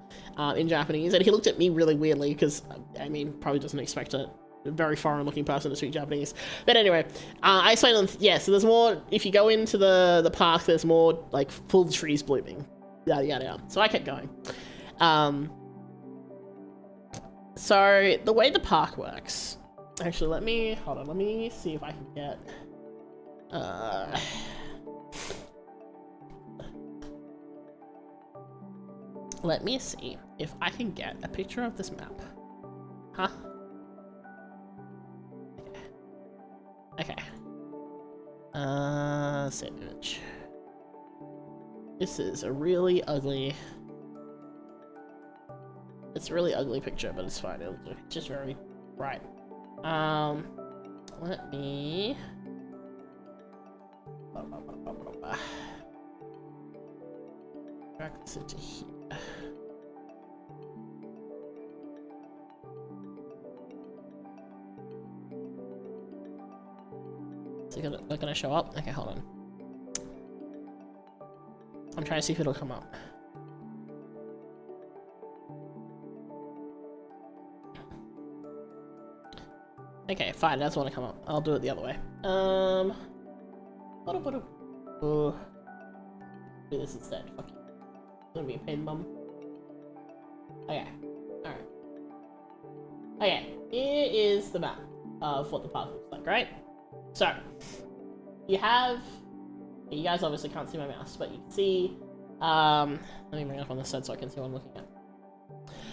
in Japanese, and he looked at me really weirdly because I mean probably doesn't expect a very foreign looking person to speak Japanese. But anyway, I explained them, yeah, so there's more, if you go into the park, there's more like full trees blooming, yada yada yada. So I kept going. So the way the park works, actually let me see if I can get let me see if I can get a picture of this map. Huh? Okay. Save image. This is a really ugly... It's a really ugly picture, but it's fine. It's just very bright. Let me... Drag this into here. Is it not gonna show up? Okay, hold on. I'm trying to see if it'll come up. Okay, fine, it doesn't want to come up. I'll do it the other way. Do this instead. Fuck you. It's gonna be a pain, mum. Okay, alright. Okay, here is the map of what the park looks like, right? So, you have... You guys obviously can't see my mouse, but you can see... let me bring it up on this side so I can see what I'm looking at.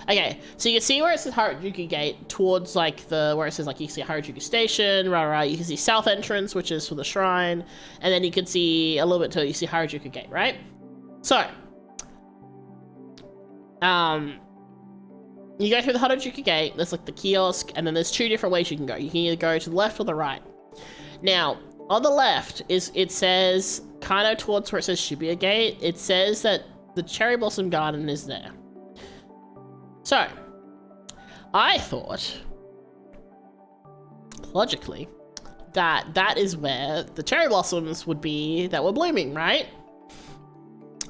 Okay, so you can see where it says Harajuku Gate towards like where it says like you can see Harajuku Station, you can see South Entrance, which is for the shrine, and then you can see a little bit till you see Harajuku Gate, right? So, you go through the Harajuku Gate, there's like the kiosk, and then there's two different ways you can go. You can either go to the left or the right. Now, on the left it says, kind of towards where it says Shibuya Gate, it says that the Cherry Blossom Garden is there. So, I thought, logically, that is where the cherry blossoms would be that were blooming, right?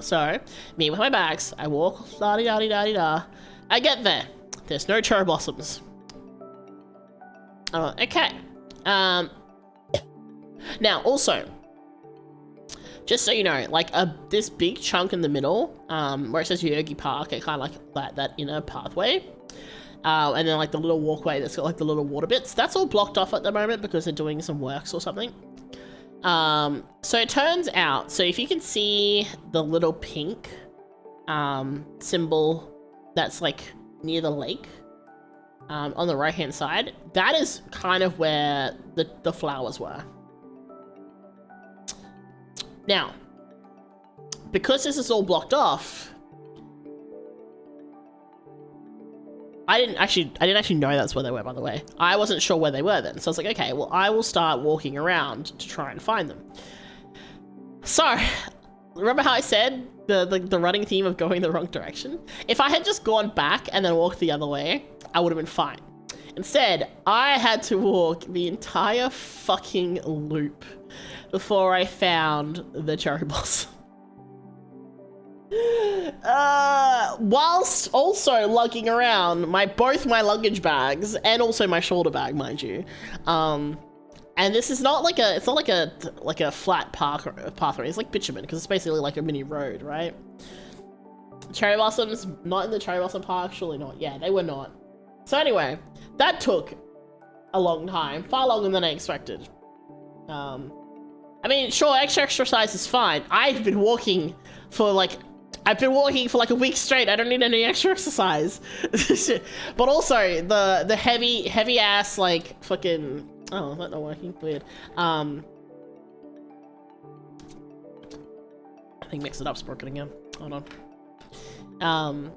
So, me with my bags, I walk, da-di-da-di-da-di-da. I get there. There's no cherry blossoms. Okay. Now, also, just so you know, like this big chunk in the middle, where it says Yogi Park, it kind of like that inner pathway, and then like the little walkway that's got like the little water bits, that's all blocked off at the moment because they're doing some works or something. So it turns out, so if you can see the little pink symbol that's like near the lake, on the right hand side, that is kind of where the flowers were. Now, because this is all blocked off, I didn't actually know that's where they were, by the way. I wasn't sure where they were then. So I was like, okay, well, I will start walking around to try and find them. So, remember how I said the running theme of going the wrong direction? If I had just gone back and then walked the other way, I would have been fine. Instead, I had to walk the entire fucking loop before I found the cherry blossom. Whilst also lugging around both my luggage bags and also my shoulder bag, mind you. And this is not like a flat pathway. It's like bitumen because it's basically like a mini road, right? Cherry blossoms not in the cherry blossom park, surely not. Yeah, they were not. So anyway, that took a long time, far longer than I expected. I mean, sure, exercise is fine. I've been walking for like a week straight. I don't need any extra exercise. But also the heavy ass like fucking, oh, that's not working. Weird. I think Mix It Up's broken again. Hold on.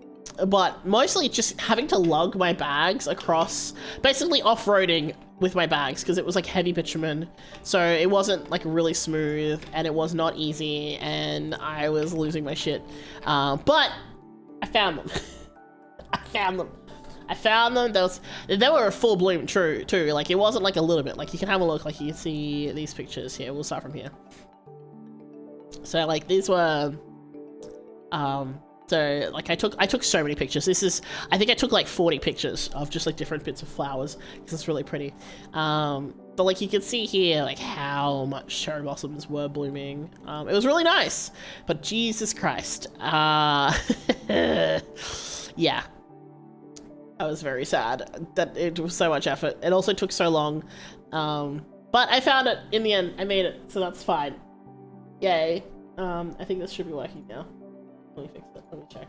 But mostly just having to lug my bags across, basically off-roading with my bags, because it was like heavy bitumen, so it wasn't like really smooth, and it was not easy, and I was losing my shit. But I found them. I found them. They were a full bloom too. Like it wasn't like a little bit. Like you can have a look. Like you can see these pictures here. We'll start from here. So like these were, so like I took so many pictures. I think I took like 40 pictures of just like different bits of flowers because it's really pretty. But like you can see here like how much cherry blossoms were blooming. It was really nice, but Jesus Christ. Yeah. I was very sad that it was so much effort. It also took so long. But I found it in the end. I made it, so that's fine. Yay. I think this should be working now. Let me fix it. Let me check.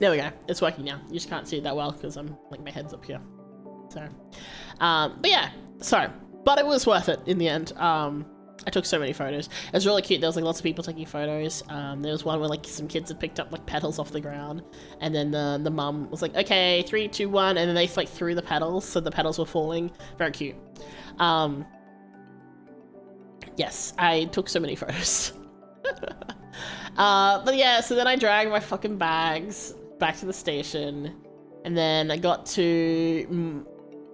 There we go. It's working now. You just can't see it that well because I'm like my head's up here. So, but yeah. So, but it was worth it in the end. I took so many photos. It was really cute. There was like lots of people taking photos. There was one where like some kids had picked up like petals off the ground, and then the mum was like, "Okay, 3, 2, 1," and then they like threw the petals, so the petals were falling. Very cute. Yes, I took so many photos. But yeah, so then I dragged my fucking bags back to the station, and then I got to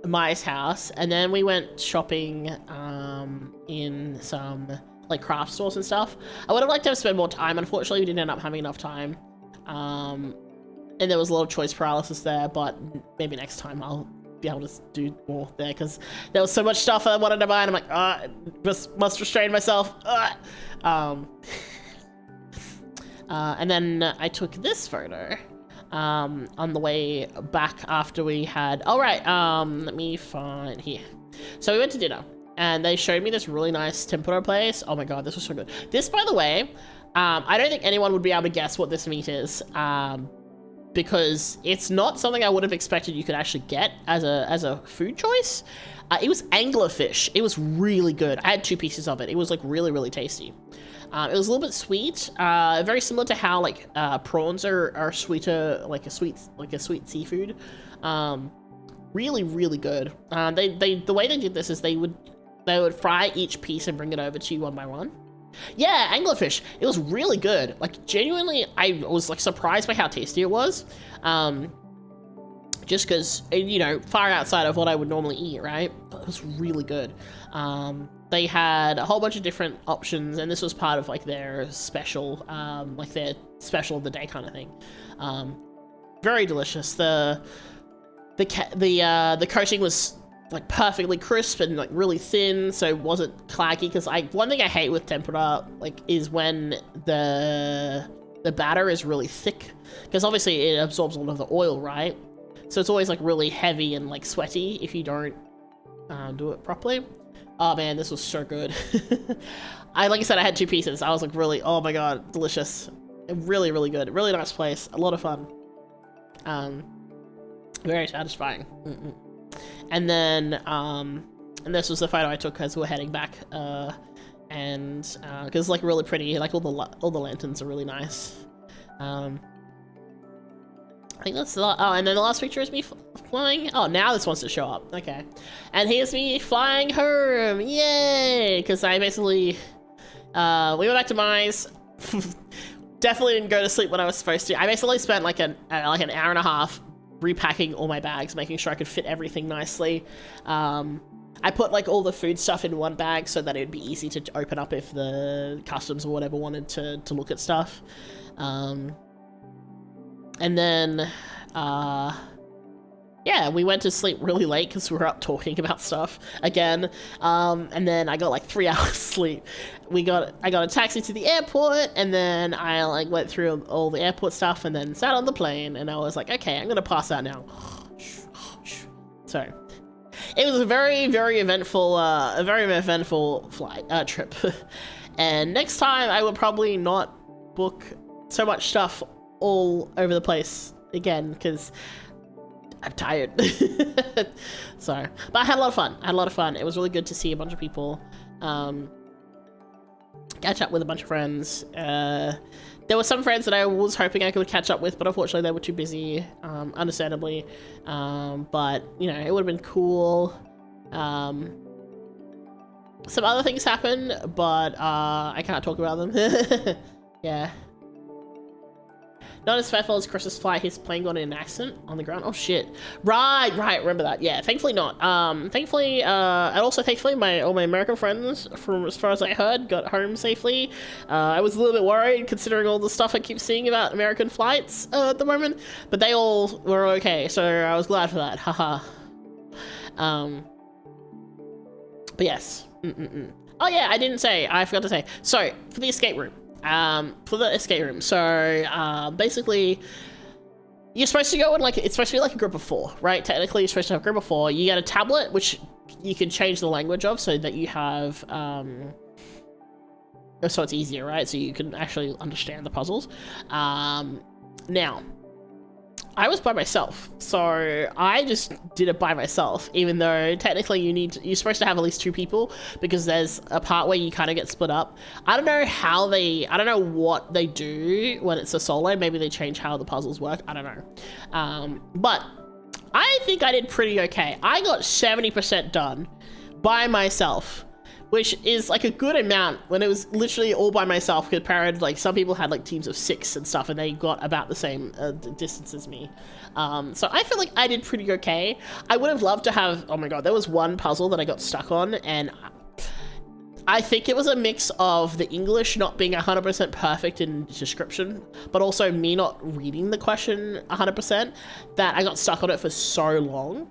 Mai's house, and then we went shopping in some like craft stores and stuff. I would have liked to have spent more time. Unfortunately, we didn't end up having enough time, and there was a lot of choice paralysis there, but maybe next time I'll be able to do more there, because there was so much stuff I wanted to buy, and I'm like, must restrain myself. And then I took this photo on the way back after we had, let me find here. So we went to dinner, and they showed me this really nice tempura place. Oh my god, this was so good. This, by the way, I don't think anyone would be able to guess what this meat is, because it's not something I would have expected you could actually get as a food choice. It was anglerfish. It was really good. I had 2 pieces of it. It was like really, really tasty. It was a little bit sweet, very similar to how like prawns are sweeter, like a sweet seafood. Really, really good. The way they did this is they would fry each piece and bring it over to you one by one. Yeah, anglerfish. It was really good. Like, genuinely, I was like surprised by how tasty it was. Just because, you know, far outside of what I would normally eat, right? But it was really good. They had a whole bunch of different options, and this was part of like their special, of the day kind of thing. Very delicious. The coating was like perfectly crisp and like really thin, so it wasn't claggy. Because one thing I hate with tempura is when the batter is really thick, because obviously it absorbs all of the oil, right? So it's always like really heavy and like sweaty if you don't do it properly. Oh man, this was so good. Like I said, I had 2 pieces. I was like really, oh my god, delicious. Really, really good. Really nice place. A lot of fun. Very satisfying. And then, and this was the photo I took as we were heading back, and because it's like really pretty, like all the lanterns are really nice. I think that's the and then the last picture is me flying. Oh, now this wants to show up. Okay, and here's me flying home. Yay! Because I basically, we went back to Mai's. Definitely didn't go to sleep when I was supposed to. I basically spent like an hour and a half repacking all my bags, making sure I could fit everything nicely. I put like all the food stuff in one bag so that it would be easy to open up if the customs or whatever wanted to look at stuff. And then, yeah, we went to sleep really late because we were up talking about stuff again. And then I got like 3 hours sleep. I got a taxi to the airport, and then I like went through all the airport stuff and then sat on the plane, and I was like, okay, I'm gonna pass out now. So it was a very, very eventful, flight trip. And next time I will probably not book so much stuff all over the place again, because I'm tired. So, but I had a lot of fun. It was really good to see a bunch of people, catch up with a bunch of friends. There were some friends that I was hoping I could catch up with, but unfortunately they were too busy, understandably. But, you know, it would have been cool. Some other things happened, but I can't talk about them. Yeah. Not as fearful as Chris's flight, his plane got in an accident on the ground. Oh shit. Right, remember that. Yeah, thankfully not. Thankfully, and also thankfully all my American friends, from as far as I heard, got home safely. I was a little bit worried considering all the stuff I keep seeing about American flights at the moment, but they all were okay, so I was glad for that. Haha. But yes. Oh yeah, I forgot to say. So, for the escape room. So, basically, you're supposed to go in it's supposed to be like a group of 4, right? Technically, you're supposed to have a group of 4. You get a tablet, which you can change the language of so that you have, so it's easier, right? So you can actually understand the puzzles. Now, I was by myself, so I just did it by myself, even though technically you're supposed to have at least 2 people, because there's a part where you kind of get split up. I don't know what they do when it's a solo. Maybe they change how the puzzles work. I don't know. But I think I did pretty okay. I got 70% done by myself, which is like a good amount when it was literally all by myself compared, like some people had like teams of 6 and stuff and they got about the same distance as me. So I feel like I did pretty okay. I would have loved to have, oh my god, there was one puzzle that I got stuck on, and I think it was a mix of the English not being 100% perfect in description, but also me not reading the question 100%, that I got stuck on it for so long.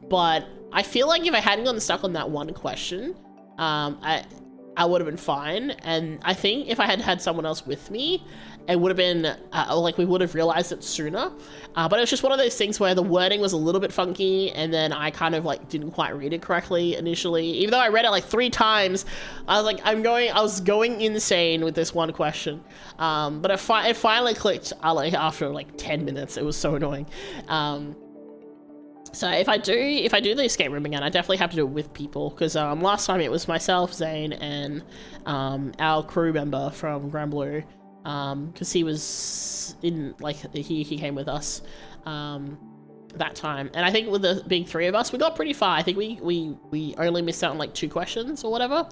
But I feel like if I hadn't gotten stuck on that one question, I would have been fine. And I think if I had had someone else with me, it would have been, like, we would have realized it sooner. But it was just one of those things where the wording was a little bit funky, and then I kind of, like, didn't quite read it correctly initially. Even though I read it, like, 3 times, I was like, I was going insane with this one question. But it finally clicked, like, after, like, 10 minutes. It was so annoying. So if I do the escape room again, I definitely have to do it with people, because last time it was myself, Zane, and our crew member from Grand Blue, because he was in, like, he came with us that time, and I think with the big 3 of us, we got pretty far. I think we only missed out on like 2 questions or whatever.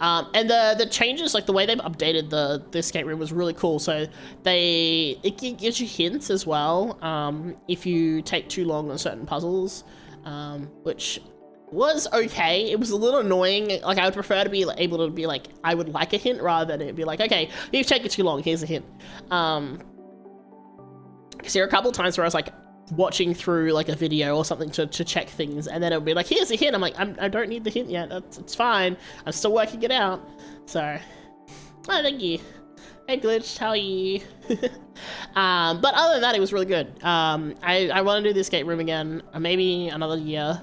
And the changes, like the way they've updated the escape room was really cool. So it gives you hints as well if you take too long on certain puzzles, which was okay. It was a little annoying. Like, I would prefer to be able to be like, I would like a hint rather than it be like, okay, you've taken too long, here's a hint. Because there are a couple of times where I was like watching through like a video or something to check things, and then it would be like, here's a hint. I'm like, I don't need the hint yet. It's fine. I'm still working it out. So, oh, thank you. Hey, Glitch, how are you? But other than that, it was really good. I want to do the escape room again, maybe another year.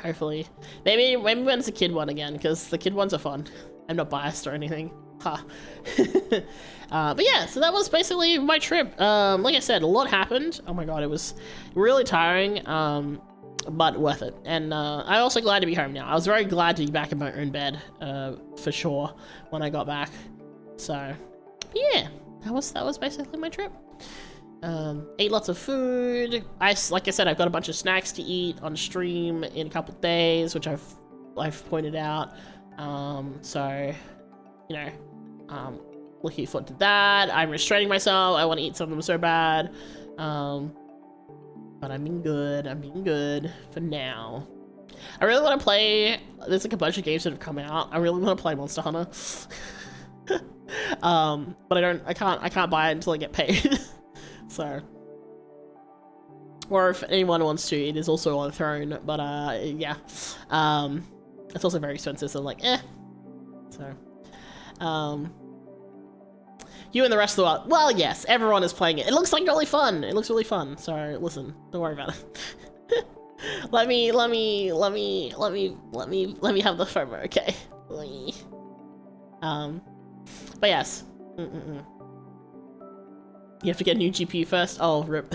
Hopefully, maybe when it's a kid one again, because the kid ones are fun. I'm not biased or anything. Ha. But yeah, so that was basically my trip. Like I said, a lot happened. Oh my god, it was really tiring, but worth it. And I'm also glad to be home now. I was very glad to be back in my own bed, for sure, when I got back. So yeah, that was basically my trip. Ate lots of food. Like I said, I've got a bunch of snacks to eat on stream in a couple days, which I've pointed out. So, you know, looking forward to that. I'm restraining myself. I want to eat some of them so bad. But I'm being good for now. I really want to play, there's like a bunch of games that have come out. I really want to play Monster Hunter. But I can't buy it until I get paid. So, or if anyone wants to, it is also on Throne, but yeah, it's also very expensive, so I'm like, so, you and the rest of the world, well, yes, everyone is playing it. It looks like really fun. It looks really fun. So listen, don't worry about it. let me have the FOMO, okay? But yes. You have to get a new GPU first? Oh, rip.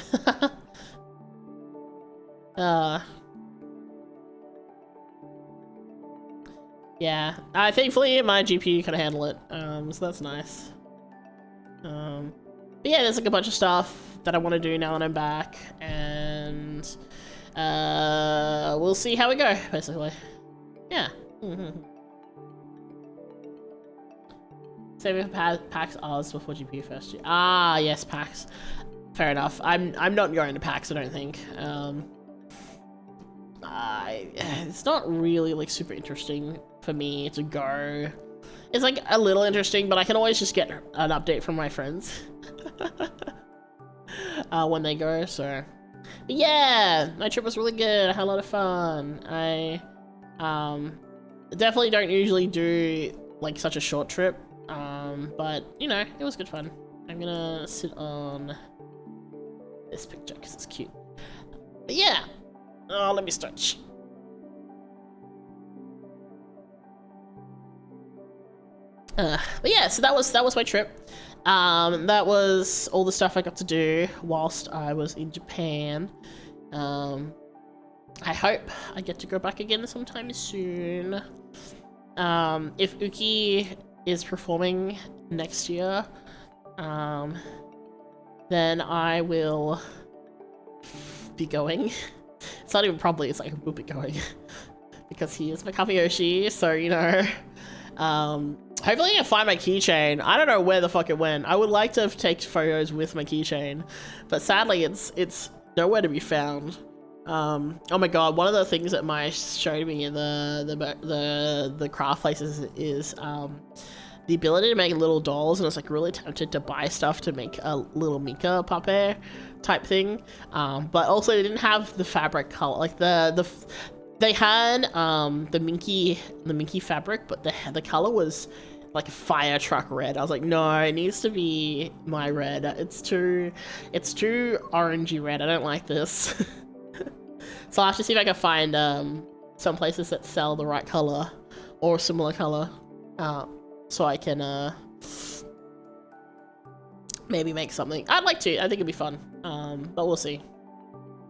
Yeah. Thankfully, my GPU can handle it. So that's nice. But yeah, there's like a bunch of stuff that I want to do now that I'm back. And, we'll see how we go, basically. Yeah. Saving for PAX Oz before GPU first. Ah, yes, PAX. Fair enough. I'm not going to PAX, I don't think. It's not really like super interesting for me to go. It's like a little interesting, but I can always just get an update from my friends when they go. So, but yeah, my trip was really good. I had a lot of fun. I definitely don't usually do like such a short trip. But, you know, it was good fun. I'm gonna sit on this picture because it's cute. But yeah! Oh, let me stretch. But yeah, so that was my trip. That was all the stuff I got to do whilst I was in Japan. I hope I get to go back again sometime soon. If Uki is performing next year, then I will be going. It's not even probably, it's like I will be going. because he is my Kameyoshi, so, you know. Hopefully I can find my keychain. I don't know where the fuck it went. I would like to take photos with my keychain, but sadly it's nowhere to be found. Oh my god, one of the things that Maya showed me in the craft places is the ability to make little dolls, and I was like really tempted to buy stuff to make a little Mika puppet type thing, but also they didn't have the fabric color, like they had the minky fabric, but the color was like a fire truck red. I was like, no, it needs to be my red. It's too orangey red. I don't like this. So I'll have to see if I can find some places that sell the right color or a similar color, so I can maybe make something. I'd like to. I think it'd be fun. But we'll see.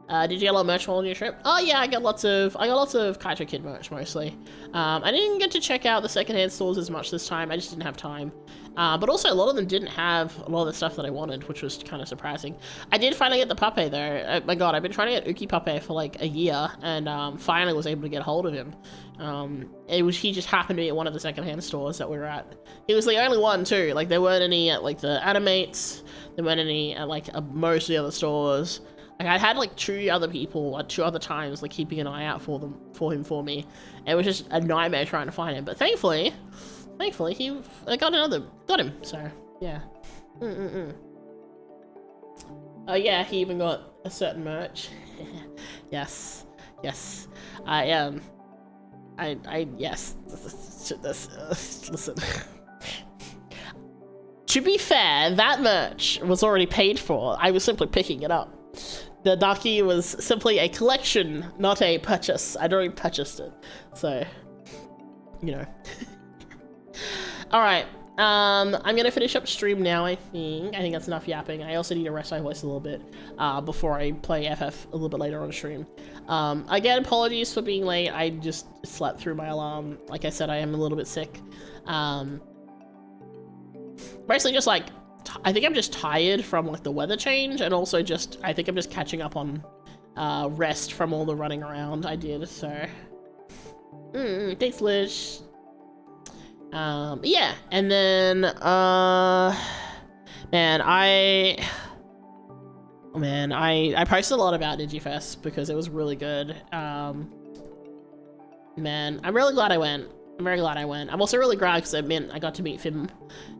Did you get a lot of merch on your trip? Oh yeah, I got lots of Kaito Kid merch mostly. I didn't get to check out the secondhand stores as much this time. I just didn't have time. But also a lot of them didn't have a lot of the stuff that I wanted, which was kind of surprising. I did finally get the puppet though. Oh my god, I've been trying to get Uki puppet for like a year, and finally was able to get hold of him. He just happened to be at one of the secondhand stores that we were at. He was the only one too. Like there weren't any at like the Animates. There weren't any at like most of the other stores. Like I had like two other times like keeping an eye out for him for me. It was just a nightmare trying to find him, but thankfully I got him. So yeah. Oh yeah, he even got a certain merch. yes. I yes. Listen. To be fair, that merch was already paid for. I was simply picking it up. The Daki was simply a collection, not a purchase. I'd already purchased it. So, you know. Alright, I'm gonna finish up stream now, I think. I think that's enough yapping. I also need to rest my voice a little bit before I play FF a little bit later on stream. Again, apologies for being late. I just slept through my alarm. Like I said, I am a little bit sick. Mostly just like, I think I'm just tired from like the weather change, and also just I think I'm just catching up on rest from all the running around I did. So thanks, Lish. Yeah, and then I posted a lot about NIJIFes because it was really good. Man, I'm really glad I went. I'm very glad I went. I'm also really glad because it meant I got to meet Fim,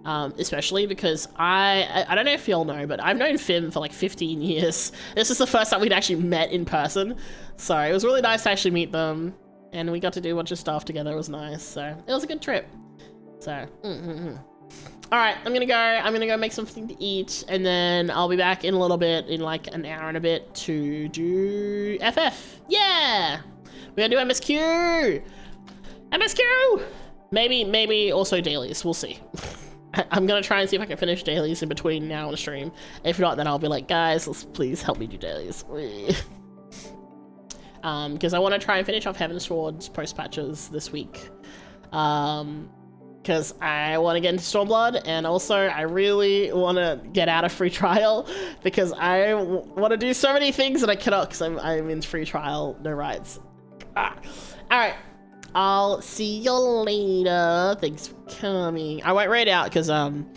especially because I don't know if y'all know, but I've known Fim for like 15 years. This is the first time we'd actually met in person, so it was really nice to actually meet them, and we got to do a bunch of stuff together. It was nice, so it was a good trip. So, all right, I'm gonna go make something to eat, and then I'll be back in a little bit, in like an hour and a bit, to do FF. Yeah, we're gonna do MSQ. MSQ! Maybe also dailies. We'll see. I'm gonna try and see if I can finish dailies in between now and stream. If not, then I'll be like, guys, please help me do dailies. Because I want to try and finish off Heaven's Sword's post patches this week. Because I want to get into Stormblood, and also I really want to get out of free trial because I want to do so many things that I cannot because I'm in free trial, no rights. All right. I'll see you later. Thanks for coming. I won't raid out because I'm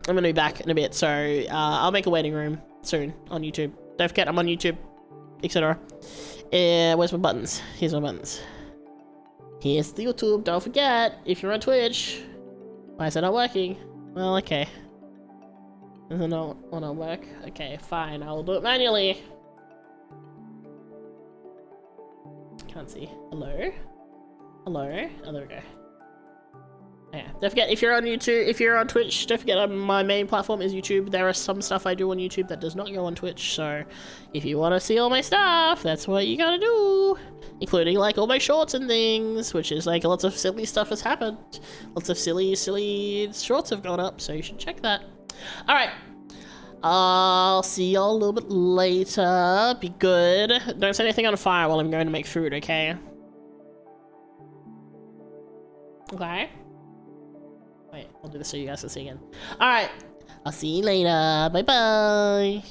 gonna be back in a bit, so I'll make a waiting room soon on YouTube. Don't forget I'm on YouTube, etc. Where's my buttons? Here's my buttons. Here's the YouTube. Don't forget, if you're on Twitch. Why is it not working? Well, okay. Does it not want to work? Okay, fine. I'll do it manually. Can't see. Hello? Hello? Oh, there we go. Yeah, don't forget, if you're on YouTube, if you're on Twitch, don't forget my main platform is YouTube. There are some stuff I do on YouTube that does not go on Twitch, so if you want to see all my stuff, that's what you gotta do. Including, like, all my shorts and things, which is, like, lots of silly stuff has happened. Lots of silly shorts have gone up, so you should check that. Alright. I'll see y'all a little bit later. Be good. Don't set anything on fire while I'm going to make food, okay? Okay. Wait, I'll do this so you guys can see again. Alright. I'll see you later. Bye-bye.